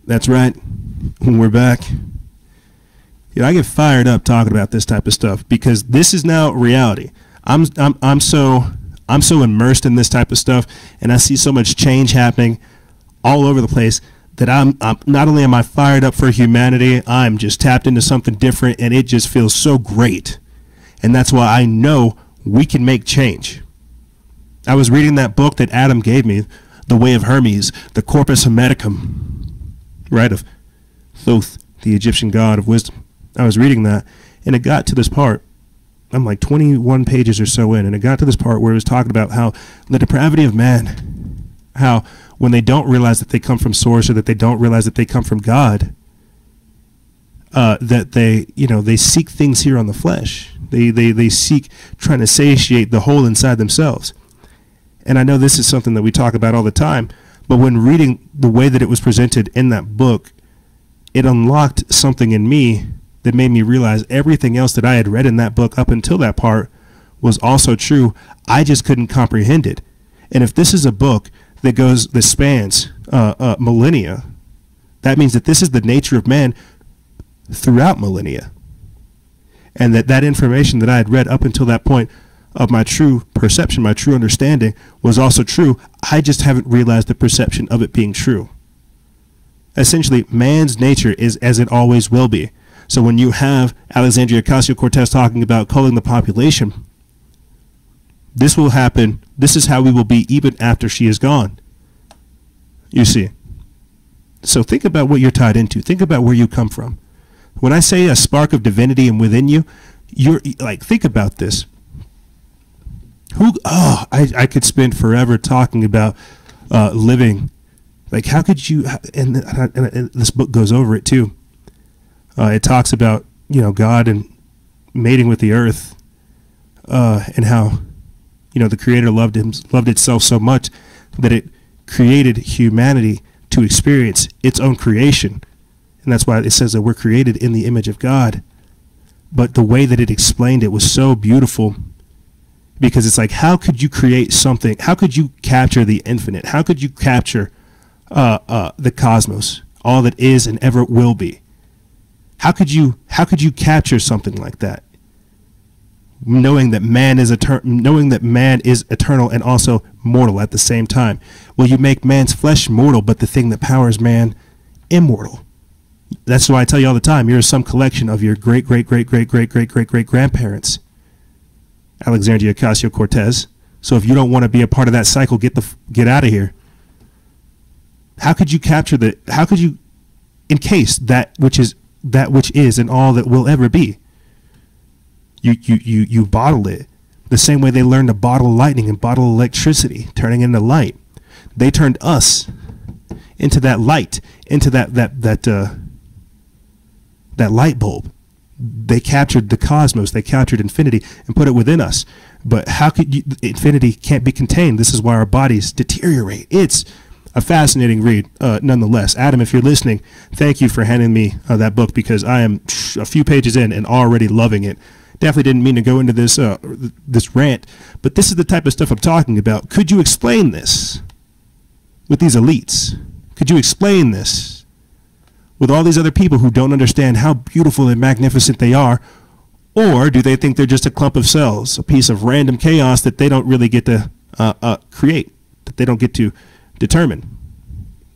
That's right. We're back. I get fired up talking about this type of stuff because this is now reality. I'm so immersed in this type of stuff, and I see so much change happening all over the place that I'm not only am I fired up for humanity, I'm just tapped into something different, and it just feels so great. And that's why I know we can make change. I was reading that book that Adam gave me, The Way of Hermes, the Corpus Hermeticum, right, of Thoth, the Egyptian god of wisdom. I was reading that, and it got to this part. I'm like 21 pages or so in, and it got to this part where it was talking about how the depravity of man, how when they don't realize that they come from source, or that they don't realize that they come from God, that they seek things here on the flesh. They seek trying to satiate the hole inside themselves. And I know this is something that we talk about all the time, but when reading the way that it was presented in that book, it unlocked something in me that made me realize everything else that I had read in that book up until that part was also true. I just couldn't comprehend it. And if this is a book that spans millennia, that means that this is the nature of man throughout millennia. And that information that I had read up until that point of my true perception, my true understanding, was also true. I just haven't realized the perception of it being true. Essentially, man's nature is as it always will be. So when you have Alexandria Ocasio-Cortez talking about culling the population, this will happen. This is how we will be even after she is gone. You see. So think about what you're tied into. Think about where you come from. When I say a spark of divinity and within you, you're like, think about this. I could spend forever talking about living. Like, how could you, and this book goes over it too. It talks about, God and mating with the earth, and how, the Creator loved itself so much that it created humanity to experience its own creation. And that's why it says that we're created in the image of God. But the way that it explained it was so beautiful, because it's like, how could you create something? How could you capture the infinite? How could you capture the cosmos, all that is and ever will be? How could you capture something like that? Knowing that man is eternal and also mortal at the same time. Well, you make man's flesh mortal, but the thing that powers man immortal. That's why I tell you all the time, you're some collection of your great grandparents. Alexandria Ocasio-Cortez. So if you don't want to be a part of that cycle, get out of here. How could you capture how could you encase that which is and all that will ever be? You bottle it the same way they learned to bottle lightning and bottle electricity, turning into light. They turned us into that light, into that light bulb. They captured the cosmos, they captured infinity and put it within us. But how could infinity can't be contained? This is why our bodies deteriorate. It's a fascinating read, nonetheless. Adam, if you're listening, thank you for handing me that book, because I am a few pages in and already loving it. Definitely didn't mean to go into this this rant, but this is the type of stuff I'm talking about. Could you explain this with these elites? Could you explain this with all these other people who don't understand how beautiful and magnificent they are? Or do they think they're just a clump of cells, a piece of random chaos that they don't really get to create, that they don't get to determine?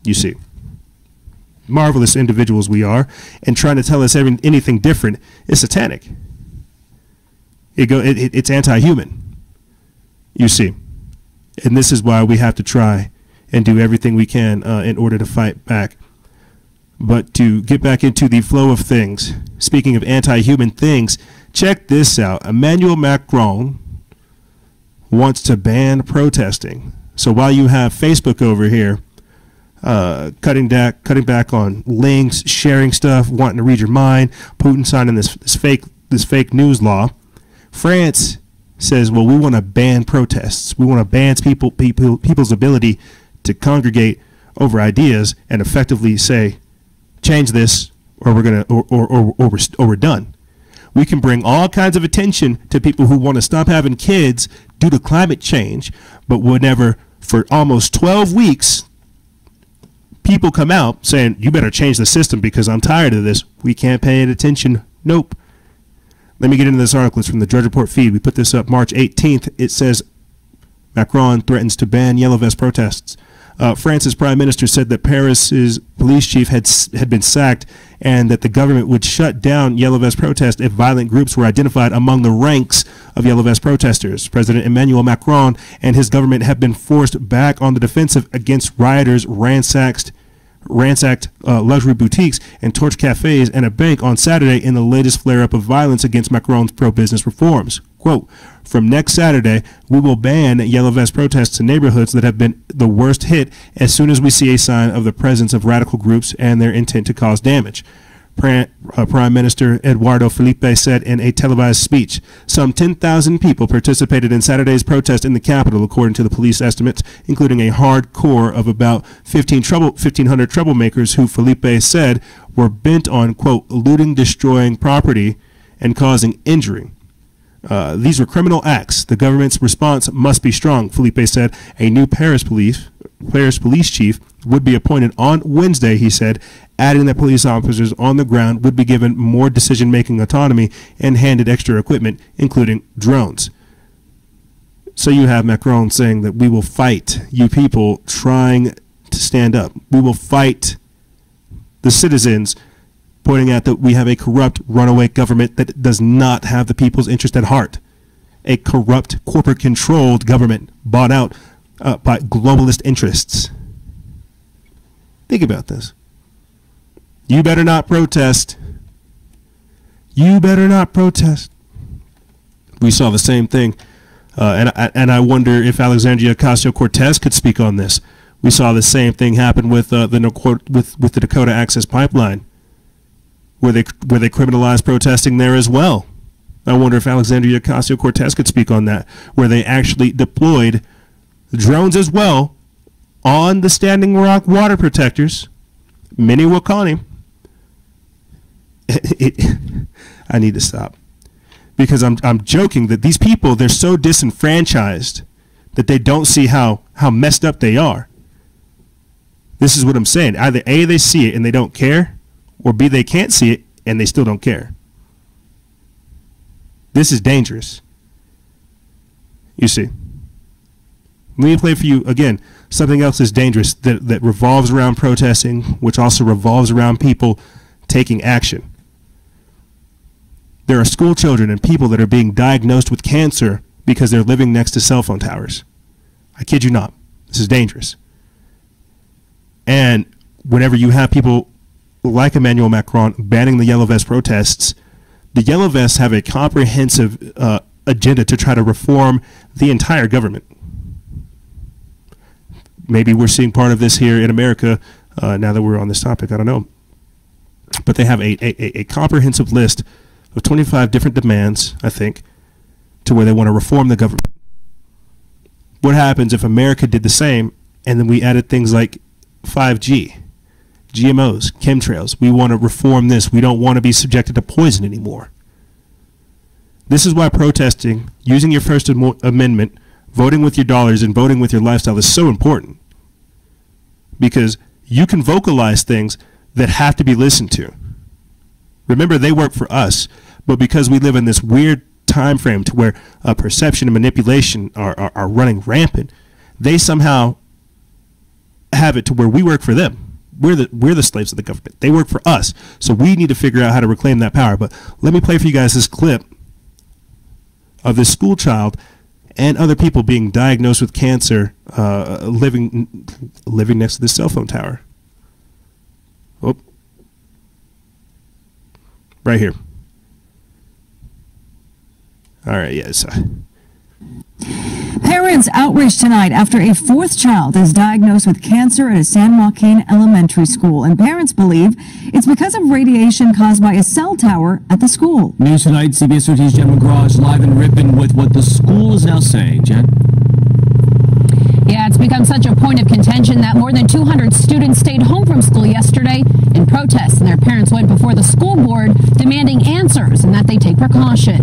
You see, marvelous individuals we are, and trying to tell us anything different is satanic. It's anti-human, you see. And this is why we have to try and do everything we can in order to fight back. But to get back into the flow of things, speaking of anti-human things, check this out. Emmanuel Macron wants to ban protesting. So while you have Facebook over here cutting back on links, sharing stuff, wanting to read your mind, Putin signing this fake news law, France says, well, we want to ban protests. We want to ban people's ability to congregate over ideas and effectively say, change this, or we're done. We can bring all kinds of attention to people who want to stop having kids due to climate change, but whenever for almost 12 weeks people come out saying, you better change the system because I'm tired of this. We can't pay it attention. Nope. Let me get into this article. It's from the Drudge Report feed. We put this up March 18th. It says Macron threatens to ban yellow vest protests. France's prime minister said that Paris's police chief had been sacked and that the government would shut down yellow vest protests if violent groups were identified among the ranks of yellow vest protesters. President Emmanuel Macron and his government have been forced back on the defensive against rioters ransacked luxury boutiques and torched cafes and a bank on Saturday in the latest flare-up of violence against Macron's pro-business reforms. Quote, from next Saturday, we will ban yellow vest protests in neighborhoods that have been the worst hit as soon as we see a sign of the presence of radical groups and their intent to cause damage. Prime Minister Eduardo Felipe said in a televised speech. Some 10,000 people participated in Saturday's protest in the capital, according to the police estimates, including a hard core of about 1,500 troublemakers who Felipe said were bent on, quote, looting, destroying property, and causing injury. These were criminal acts. The government's response must be strong, Felipe said. A new Paris police chief would be appointed on Wednesday, he said, adding that police officers on the ground would be given more decision-making autonomy and handed extra equipment, including drones. So you have Macron saying that we will fight you people trying to stand up. We will fight the citizens, pointing out that we have a corrupt runaway government that does not have the people's interest at heart. A corrupt, corporate-controlled government bought out by globalist interests. Think about this. You better not protest. You better not protest. We saw the same thing, and I wonder if Alexandria Ocasio-Cortez could speak on this. We saw the same thing happen with the Dakota Access Pipeline, where they criminalized protesting there as well. I wonder if Alexandria Ocasio-Cortez could speak on that, where they actually deployed drones as well on the Standing Rock water protectors. Many will call him. I need to stop because I'm joking that these people, they're so disenfranchised that they don't see how messed up they are. This is what I'm saying. Either A, they see it and they don't care, or B, they can't see it and they still don't care. This is dangerous. You see. Let me play for you again something else that's dangerous that revolves around protesting, which also revolves around people taking action. There are school children and people that are being diagnosed with cancer because they're living next to cell phone towers. I kid you not. This is dangerous. And whenever you have people like Emmanuel Macron banning the yellow vest protests, the yellow vests have a comprehensive agenda to try to reform the entire government. Maybe we're seeing part of this here in America now that we're on this topic. I don't know. But they have a comprehensive list of 25 different demands, I think, to where they want to reform the government. What happens if America did the same and then we added things like 5G, GMOs, chemtrails? We want to reform this. We don't want to be subjected to poison anymore. This is why protesting, using your First Amendment, voting with your dollars and voting with your lifestyle is so important, because you can vocalize things that have to be listened to. Remember, they work for us, but because we live in this weird time frame to where perception and manipulation are running rampant, they somehow have it to where we work for them. We're the slaves of the government. They work for us, so we need to figure out how to reclaim that power. But let me play for you guys this clip of this school child and other people being diagnosed with cancer, living next to this cell phone tower. Oh, right here. All right, yes. Parents outraged tonight after a fourth child is diagnosed with cancer at a San Joaquin elementary school, and parents believe it's because of radiation caused by a cell tower at the school. News tonight, CBS 13's Jen McGraw is live in Ripon with what the school is now saying. Jen? Yeah, it's become such a point of contention that more than 200 students stayed home from school yesterday in protest, and their parents went before the school board demanding answers and that they take precaution.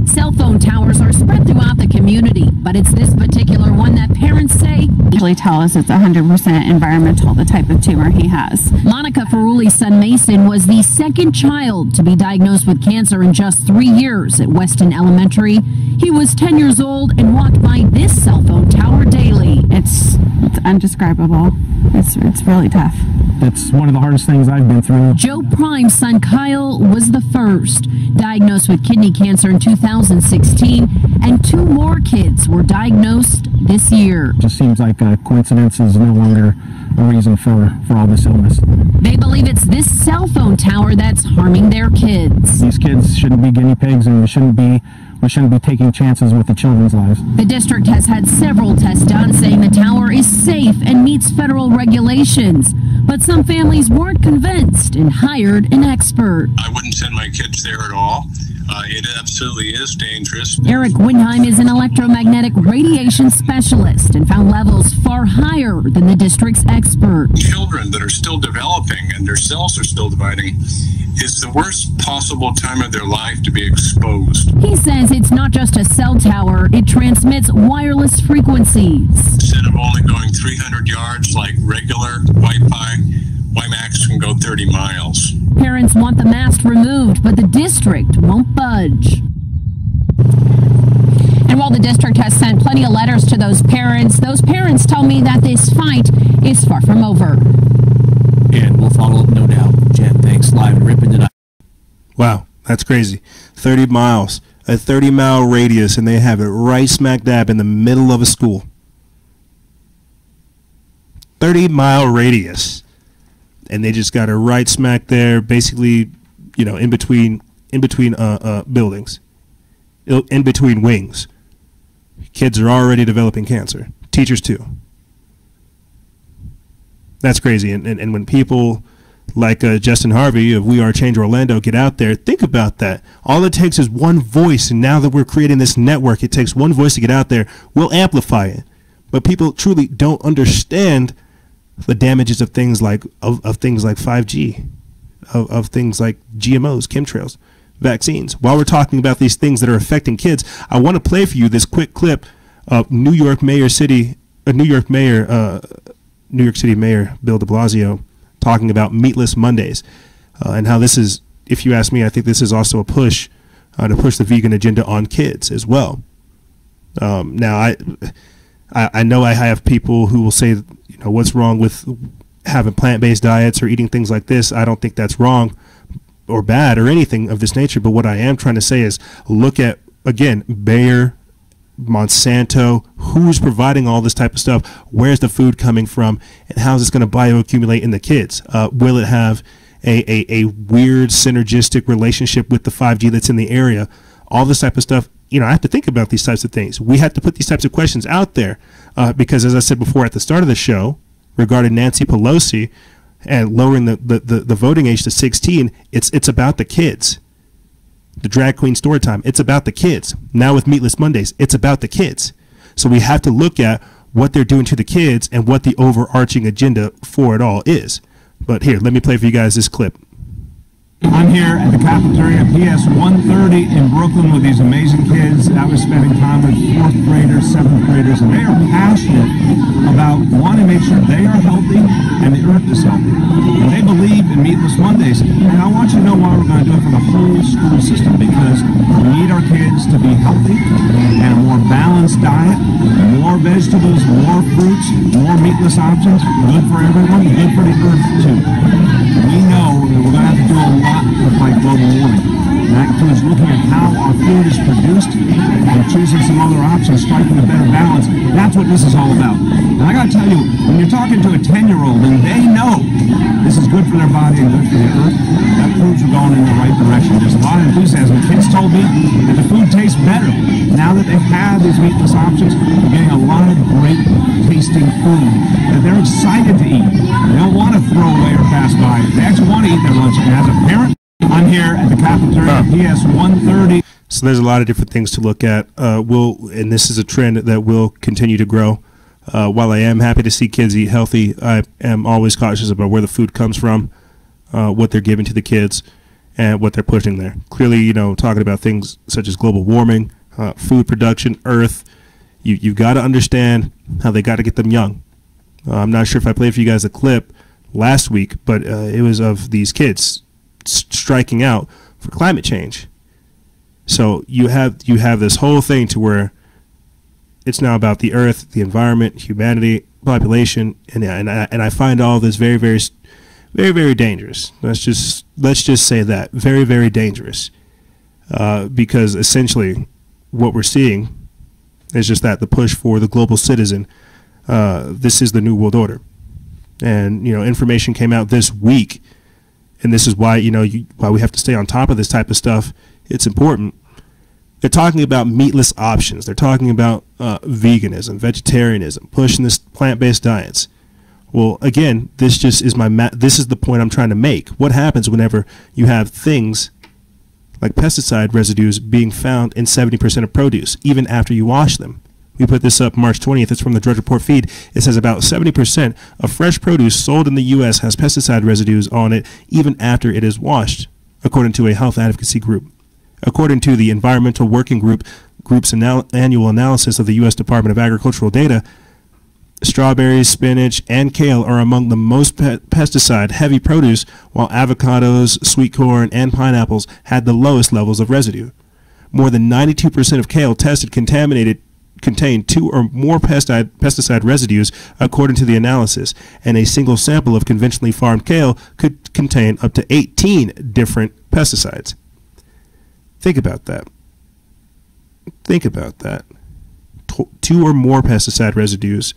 Cell cell phone towers are spread throughout the community, but it's this particular one that parents say Usually tell us it's 100% environmental, the type of tumor he has. Monica Ferruli's son Mason was the second child to be diagnosed with cancer in just 3 years at Weston Elementary. He was 10 years old and walked by this cell phone tower daily. It's undescribable. It's really tough. That's one of the hardest things I've been through. Joe Prime's son Kyle was the first, diagnosed with kidney cancer in 2016, and 2 more kids were diagnosed this year. It just seems like a coincidence is no longer a reason for all this illness. They believe it's this cell phone tower that's harming their kids. These kids shouldn't be guinea pigs, and we shouldn't be taking chances with the children's lives. The district has had several tests done saying the tower is safe and meets federal regulations. But some families weren't convinced and hired an expert. I wouldn't send my kids there at all. It absolutely is dangerous. Eric Windheim is an electromagnetic radiation specialist and found levels far higher than the district's expert. Children that are still developing and their cells are still dividing is the worst possible time of their life to be exposed. He says it's not just a cell tower, it transmits wireless frequencies. Instead of only going 300 yards like regular Wi-Fi, WiMAX can go 30 miles. Parents want the mast removed, but the district won't budge. And while the district has sent plenty of letters to those parents tell me that this fight is far from over. And we'll follow up, no doubt. Jen, thanks. Live and Ripping tonight. Wow, that's crazy. 30 miles, a 30-mile radius, and they have it right smack dab in the middle of a school. 30-mile radius. And they just got it right smack there, basically, you know, in between buildings, in between wings. Kids are already developing cancer. Teachers too. That's crazy. And when people like Justin Harvey of We Are Change Orlando get out there, think about that. All it takes is one voice, and now that we're creating this network, it takes one voice to get out there. We'll amplify it. But people truly don't understand the damages of things like things like 5G, of things like GMOs, chemtrails, vaccines. While we're talking about these things that are affecting kids, I want to play for you this quick clip of New York City Mayor Bill de Blasio talking about Meatless Mondays, and how this is, if you ask me, I think this is also a push to push the vegan agenda on kids as well. Now, I know I have people who will say, you know, what's wrong with having plant-based diets or eating things like this? I don't think that's wrong or bad or anything of this nature. But what I am trying to say is look at, again, Bayer, Monsanto, who's providing all this type of stuff? Where's the food coming from? And how is this going to bioaccumulate in the kids? Will it have a weird synergistic relationship with the 5G that's in the area? All this type of stuff. You know, I have to think about these types of things. We have to put these types of questions out there because, as I said before at the start of the show, regarding Nancy Pelosi and lowering the voting age to 16, it's about the kids. The drag queen story time, it's about the kids. Now with Meatless Mondays, it's about the kids. So we have to look at what they're doing to the kids and what the overarching agenda for it all is. But here, let me play for you guys this clip. I'm here at the cafeteria PS 130 in Brooklyn with these amazing kids. I was spending time with 4th graders, 7th graders, and they are passionate about wanting to make sure they are healthy and the earth is healthy. And they believe in Meatless Mondays. And I want you to know why we're going to do it for the whole school system, because we need our kids to be healthy and a more balanced diet, more vegetables, more fruits, more meatless options, good for everyone, good for the earth too. We know that we're going to have to do a lot to fight global warming. And that includes looking at how our food is produced and choosing some other options, striking a better balance. That's what this is all about. And I got to tell you, when you're talking to a 10-year-old and they know this is good for their body and good for the earth, that proves we're going in the right direction. There's a lot of enthusiasm. Kids told me that the food tastes better. Now that they have these meatless options, they're getting a lot of great tasting food that they're excited to eat. They don't want to throw away or pass by. They actually want to eat their lunch. And as a parent, I'm here at the cafeteria PS 130. So there's a lot of different things to look at. And this is a trend that will continue to grow. While I am happy to see kids eat healthy, I am always cautious about where the food comes from, what they're giving to the kids. and what they're pushing there. Clearly, you know, talking about things such as global warming, food production, earth. You've got to understand how they got to get them young. I'm not sure if I played for you guys a clip last week, but it was of these kids striking out for climate change. So you have this whole thing to where it's now about the earth, the environment, humanity, population, and I find all this very, very, very, very dangerous. Let's just say that very, very dangerous, because essentially what we're seeing is just that the push for the global citizen. This is the new world order, and you know, information came out this week, and this is why why we have to stay on top of this type of stuff. It's important. They're talking about meatless options. They're talking about veganism, vegetarianism, pushing this plant-based diets. Well, again, this just is this is the point I'm trying to make. What happens whenever you have things like pesticide residues being found in 70% of produce, even after you wash them? We put this up March 20th. It's from the Drudge Report feed. It says about 70% of fresh produce sold in the U.S. has pesticide residues on it, even after it is washed, according to a health advocacy group. According to the Environmental Working Group's annual analysis of the U.S. Department of Agricultural data, strawberries, spinach, and kale are among the most pesticide-heavy produce, while avocados, sweet corn, and pineapples had the lowest levels of residue. More than 92% of kale tested contained 2 or more pesticide residues, according to the analysis, and a single sample of conventionally farmed kale could contain up to 18 different pesticides. Think about that. Think about that. 2 or more pesticide residues,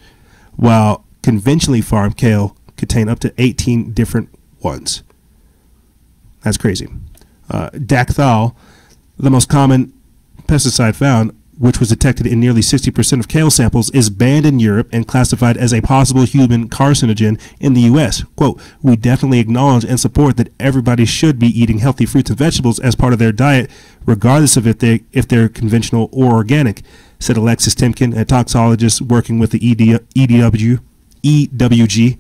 while conventionally farmed kale contain up to 18 different ones. That's crazy. Dacthal, the most common pesticide found, which was detected in nearly 60% of kale samples, is banned in Europe and classified as a possible human carcinogen in the U.S. Quote, "We definitely acknowledge and support that everybody should be eating healthy fruits and vegetables as part of their diet, regardless of if they're conventional or organic," said Alexis Timken, a toxologist working with the EWG.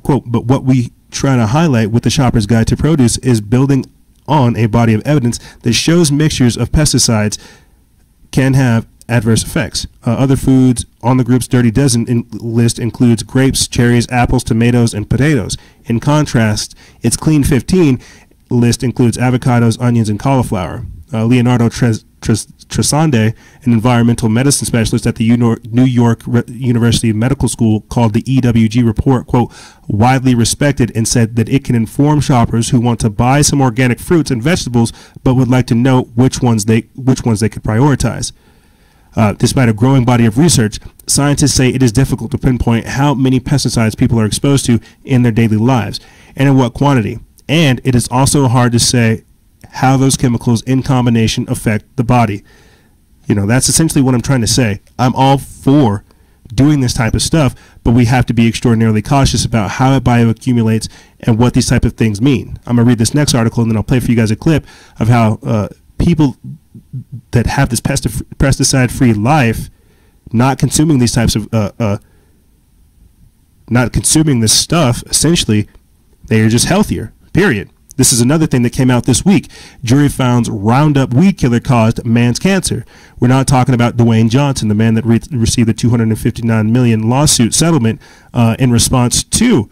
Quote, "But what we try to highlight with the Shopper's Guide to Produce is building on a body of evidence that shows mixtures of pesticides can have adverse effects. Other foods on the group's Dirty Dozen list includes grapes, cherries, apples, tomatoes, and potatoes. In contrast, its Clean 15 list includes avocados, onions, and cauliflower." Leonardo Tresande, an environmental medicine specialist at the New York University Medical School, called the EWG report, quote, "widely respected," and said that it can inform shoppers who want to buy some organic fruits and vegetables but would like to know which ones they could prioritize. Despite a growing body of research, scientists say it is difficult to pinpoint how many pesticides people are exposed to in their daily lives and in what quantity. And it is also hard to say how those chemicals in combination affect the body. You know, that's essentially what I'm trying to say. I'm all for doing this type of stuff, but we have to be extraordinarily cautious about how it bioaccumulates and what these type of things mean. I'm going to read this next article, and then I'll play for you guys a clip of how people that have this pesticide-free life, not consuming these types of, not consuming this stuff, essentially, they are just healthier, period. This is another thing that came out this week. Jury found Roundup weed killer caused man's cancer. We're not talking about Dwayne Johnson, the man that received the $259 million lawsuit settlement in response to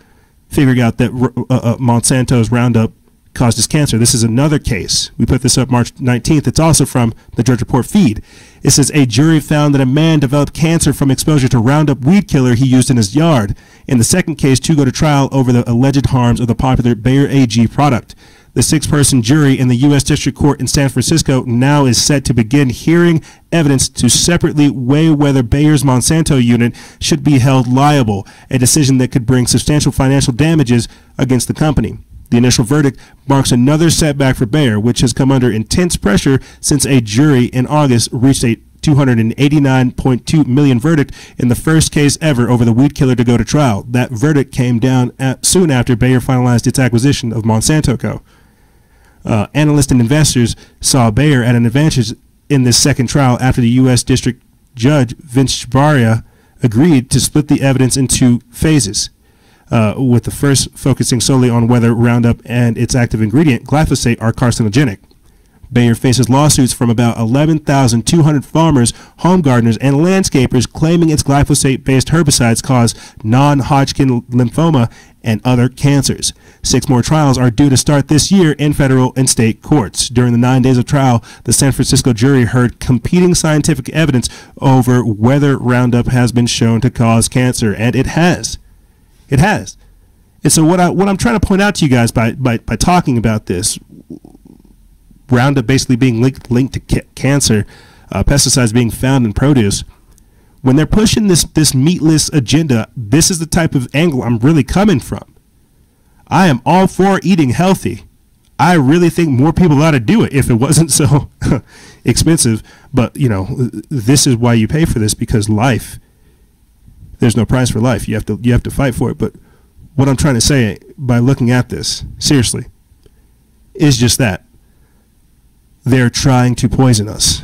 figuring out that Monsanto's Roundup caused his cancer. This is another case. We put this up March 19th. It's also from the Drudge Report feed. It says a jury found that a man developed cancer from exposure to Roundup weed killer he used in his yard. In the second case, 2 go to trial over the alleged harms of the popular Bayer AG product. The 6-person jury in the U.S. District Court in San Francisco now is set to begin hearing evidence to separately weigh whether Bayer's Monsanto unit should be held liable, a decision that could bring substantial financial damages against the company. The initial verdict marks another setback for Bayer, which has come under intense pressure since a jury in August reached a $289.2 million verdict in the first case ever over the weed killer to go to trial. That verdict came down soon after Bayer finalized its acquisition of Monsanto Co. Analysts and investors saw Bayer at an advantage in this second trial after the U.S. District Judge Vince Chavarria agreed to split the evidence into phases. with the first focusing solely on whether Roundup and its active ingredient, glyphosate, are carcinogenic. Bayer faces lawsuits from about 11,200 farmers, home gardeners, and landscapers claiming its glyphosate-based herbicides cause non-Hodgkin lymphoma and other cancers. 6 more trials are due to start this year in federal and state courts. During the 9 days of trial, the San Francisco jury heard competing scientific evidence over whether Roundup has been shown to cause cancer, and it has. It has. And so what I'm trying to point out to you guys by talking about this, Roundup basically being linked to cancer, pesticides being found in produce, when they're pushing this meatless agenda, this is the type of angle I'm really coming from. I am all for eating healthy. I really think more people ought to do it if it wasn't so expensive. But, you know, this is why you pay for this, because life, there's no price for life. You have to fight for it. But what I'm trying to say by looking at this, seriously, is just that. They're trying to poison us.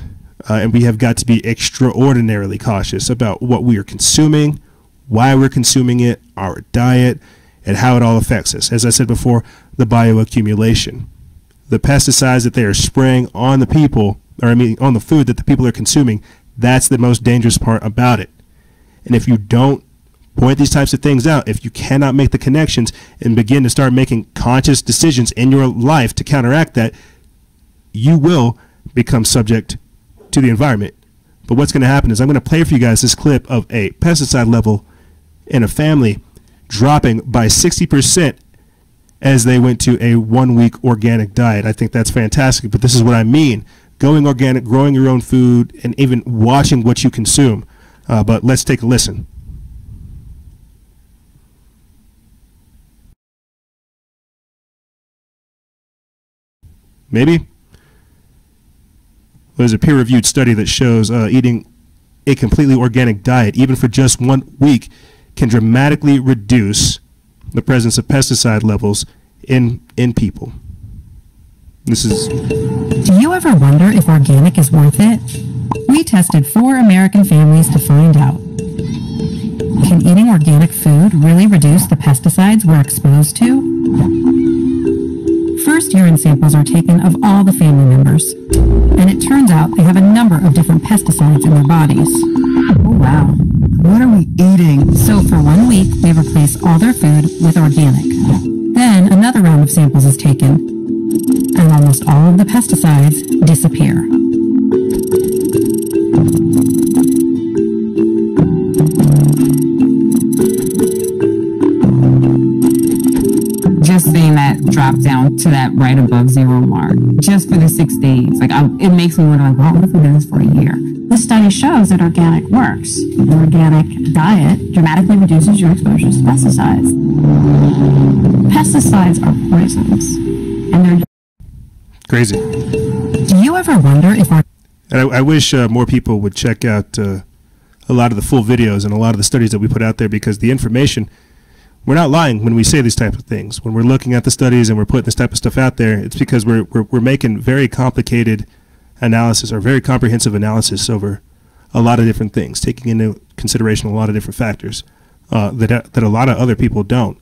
And we have got to be extraordinarily cautious about what we are consuming, why we're consuming it, our diet, and how it all affects us. As I said before, the bioaccumulation. The pesticides that they are spraying on the people, or I mean on the food that the people are consuming, that's the most dangerous part about it. And if you don't point these types of things out, if you cannot make the connections and begin to start making conscious decisions in your life to counteract that, you will become subject to the environment. But what's going to happen is I'm going to play for you guys this clip of a pesticide level in a family dropping by 60% as they went to a 1-week organic diet. I think that's fantastic, but this is what I mean. Going organic, growing your own food, and even watching what you consume. But let's take a listen. Maybe? There's a peer-reviewed study that shows eating a completely organic diet, even for just 1 week, can dramatically reduce the presence of pesticide levels in people. This is... Do you ever wonder if organic is worth it? We tested 4 American families to find out. Can eating organic food really reduce the pesticides we're exposed to? First urine samples are taken of all the family members, and it turns out they have a number of different pesticides in their bodies. Oh wow, what are we eating? So for 1 week, we replace all their food with organic. Then another round of samples is taken, and almost all of the pesticides disappear. Just seeing that drop down to that right above 0 mark, just for the 6 days, like it makes me wonder, like, well, what if we do this for a year? The study shows that organic works. The organic diet dramatically reduces your exposure to pesticides. Pesticides are poisons, and they're crazy. Do you ever wonder if our... And I wish more people would check out a lot of the full videos and a lot of the studies that we put out there, because the information... We're not lying when we say these types of things. When we're looking at the studies and we're putting this type of stuff out there, it's because we're making very complicated analysis or very comprehensive analysis over a lot of different things, taking into consideration a lot of different factors that a lot of other people don't.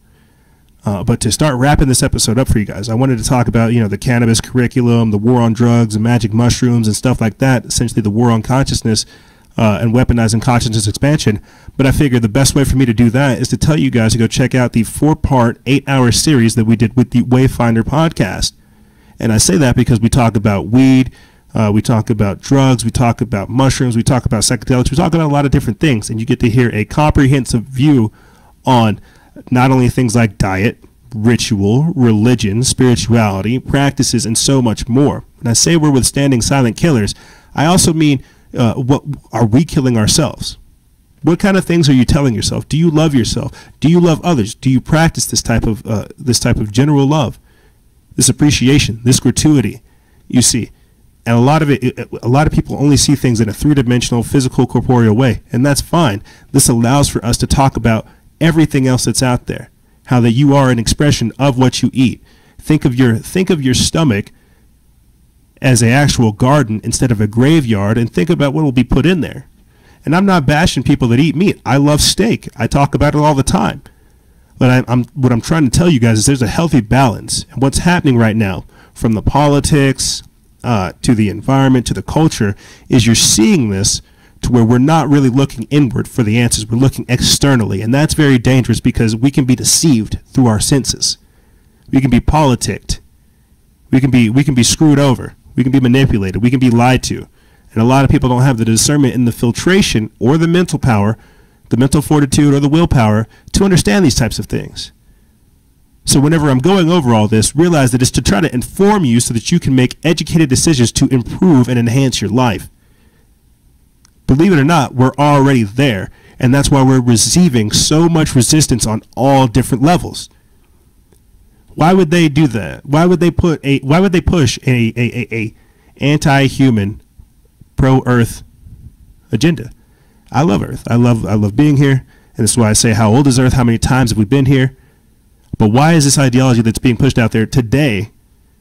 But to start wrapping this episode up for you guys, I wanted to talk about, you know, the cannabis curriculum, the war on drugs and magic mushrooms and stuff like that, essentially the war on consciousness and weaponizing consciousness expansion. But I figured the best way for me to do that is to tell you guys to go check out the 4-part, 8-hour series that we did with the WayFinder podcast. And I say that because we talk about weed, we talk about drugs, we talk about mushrooms, we talk about psychedelics, we talk about a lot of different things, and you get to hear a comprehensive view on not only things like diet, ritual, religion, spirituality, practices, and so much more. When I say we're withstanding silent killers, I also mean what are we killing ourselves? What kind of things are you telling yourself? Do you love yourself? Do you love others? Do you practice this type of general love, this appreciation, this gratuity? You see, and a lot of people only see things in a 3-dimensional, physical, corporeal way, and that's fine. This allows for us to talk about everything else that's out there. How that you are an expression of what you eat. Think of your stomach as an actual garden instead of a graveyard, and think about what will be put in there. And I'm not bashing people that eat meat. I love steak. I talk about it all the time. But what I'm trying to tell you guys is there's a healthy balance. And what's happening right now, from the politics to the environment to the culture, is you're seeing this to where we're not really looking inward for the answers. We're looking externally. And that's very dangerous because we can be deceived through our senses. We can be politicked. We can be screwed over. We can be manipulated. We can be lied to. And a lot of people don't have the discernment and the filtration or the mental power, the mental fortitude or the willpower to understand these types of things. So whenever I'm going over all this, realize that it's to try to inform you so that you can make educated decisions to improve and enhance your life. Believe it or not, we're already there. And that's why we're receiving so much resistance on all different levels. Why would they do that? Why would they push a anti-human, pro-Earth agenda? I love Earth. I love being here, and this is why I say, how old is Earth? How many times have we been here? But why is this ideology that's being pushed out there today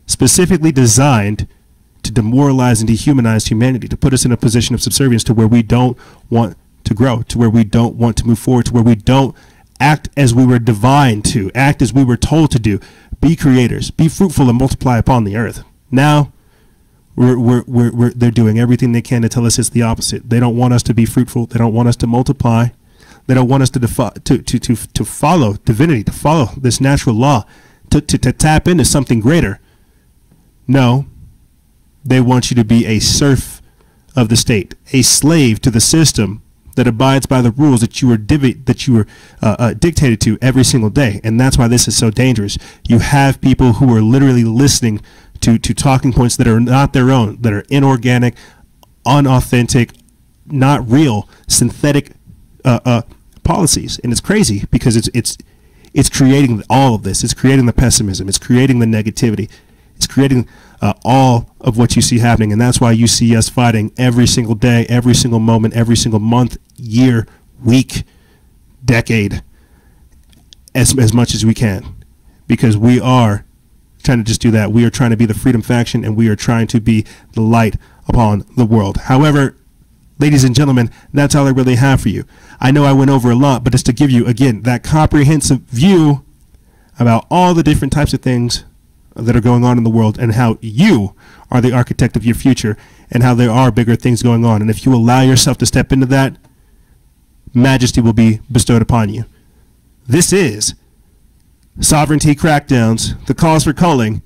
specifically designed to demoralize and dehumanize humanity, to put us in a position of subservience to where we don't want to grow, to where we don't want to move forward, to where we don't act as we were divine to, act as we were told to do, be creators, be fruitful and multiply upon the earth. Now, they're doing everything they can to tell us it's the opposite. They don't want us to be fruitful. They don't want us to multiply. They don't want us to follow divinity, to follow this natural law, to tap into something greater. No, they want you to be a serf of the state, a slave to the system that abides by the rules that you were dictated to every single day. And that's why this is so dangerous. You have people who are literally listening to talking points that are not their own, that are inorganic, unauthentic, not real, synthetic policies. And it's crazy because it's creating all of this. It's creating the pessimism. It's creating the negativity. It's creating all of what you see happening. And that's why you see us fighting every single day, every single moment, every single month, year, week, decade, as much as we can. Because we are trying to just do that. We are trying to be the freedom faction, and we are trying to be the light upon the world. However, ladies and gentlemen, that's all I really have for you. I know I went over a lot, but it's to give you, again, that comprehensive view about all the different types of things that are going on in the world and how you are the architect of your future and how there are bigger things going on. And if you allow yourself to step into that, majesty will be bestowed upon you. This is Sovereignty Crackdowns, the cause for culling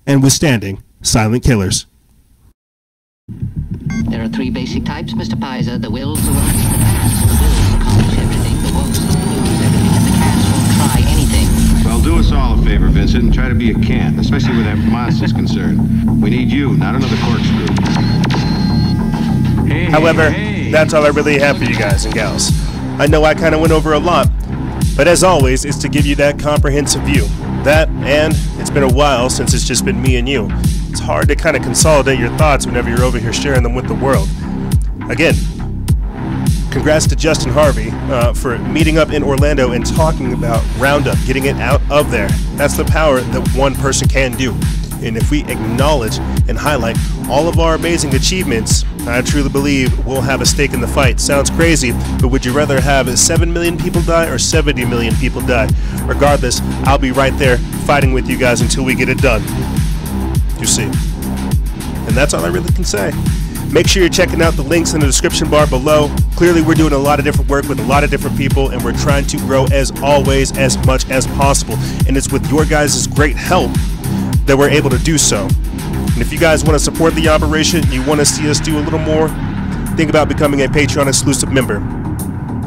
and withstanding silent killers. There are three basic types, Mr. Pizer. The wills, the wants, and the cats. The wills accomplish everything. The wants lose everything. And the cats won't try anything. Well, do us all a favor, Vincent, and try to be a cant, especially where that monster's concerned. We need you, not another corkscrew. However, that's all I really have for you guys and gals. I know I kind of went over a lot, but as always, it's to give you that comprehensive view. That, and it's been a while since it's just been me and you. It's hard to kind of consolidate your thoughts whenever you're over here sharing them with the world. Again, congrats to Justin Harvey for meeting up in Orlando and talking about Roundup, getting it out of there. That's the power that one person can do. And if we acknowledge and highlight all of our amazing achievements, I truly believe we'll have a stake in the fight. Sounds crazy, but would you rather have 7 million people die or 70 million people die? Regardless, I'll be right there fighting with you guys until we get it done. You see. And that's all I really can say. Make sure you're checking out the links in the description bar below. Clearly, we're doing a lot of different work with a lot of different people, and we're trying to grow, as always, as much as possible. And it's with your guys' great help that we're able to do so. And if you guys want to support the operation, you want to see us do a little more, think about becoming a Patreon exclusive member.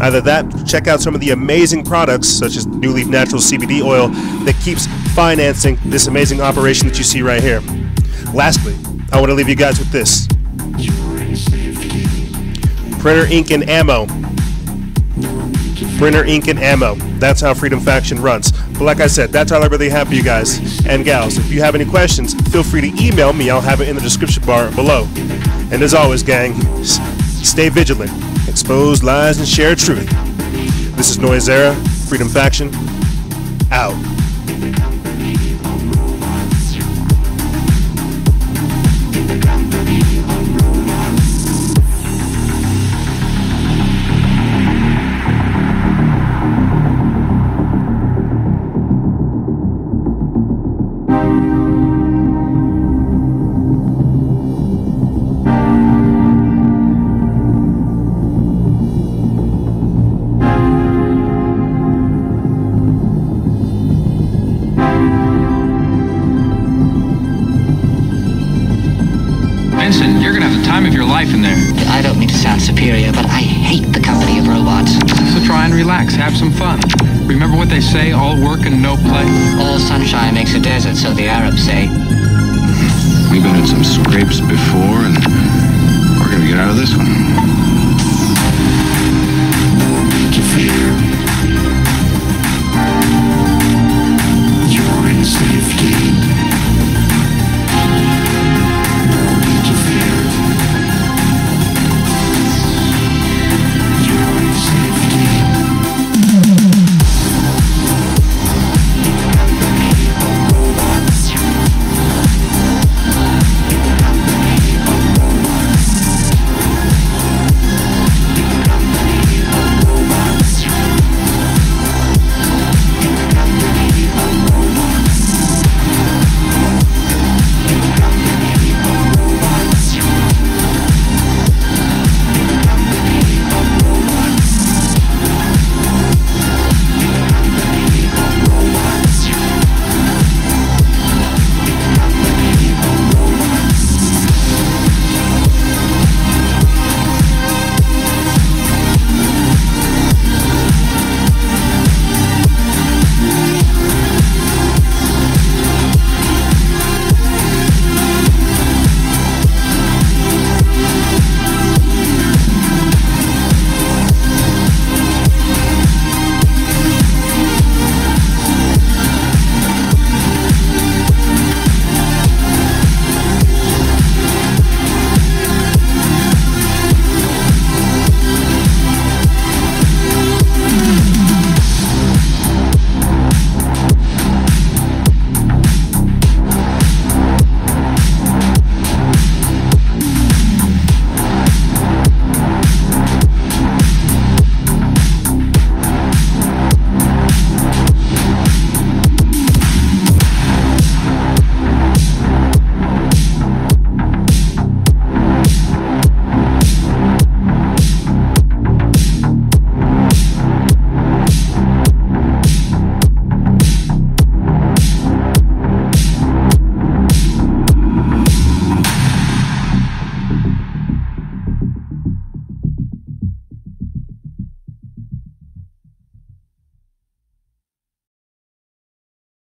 Either that, check out some of the amazing products, such as New Leaf Natural CBD oil, that keeps financing this amazing operation that you see right here. Lastly, I want to leave you guys with this. Printer, ink, and ammo. Printer, ink, and ammo. That's how Freedom Faction runs. But like I said, that's all I really have for you guys and gals. If you have any questions, feel free to email me. I'll have it in the description bar below. And as always, gang, stay vigilant, expose lies, and share truth. This is Noisera, Freedom Faction, out. superior, but I hate the company of robots. So try and relax, have some fun. Remember what they say, all work and no play? All sunshine makes a desert, so the Arabs say. We've been in some scrapes before, and we're gonna get out of this one.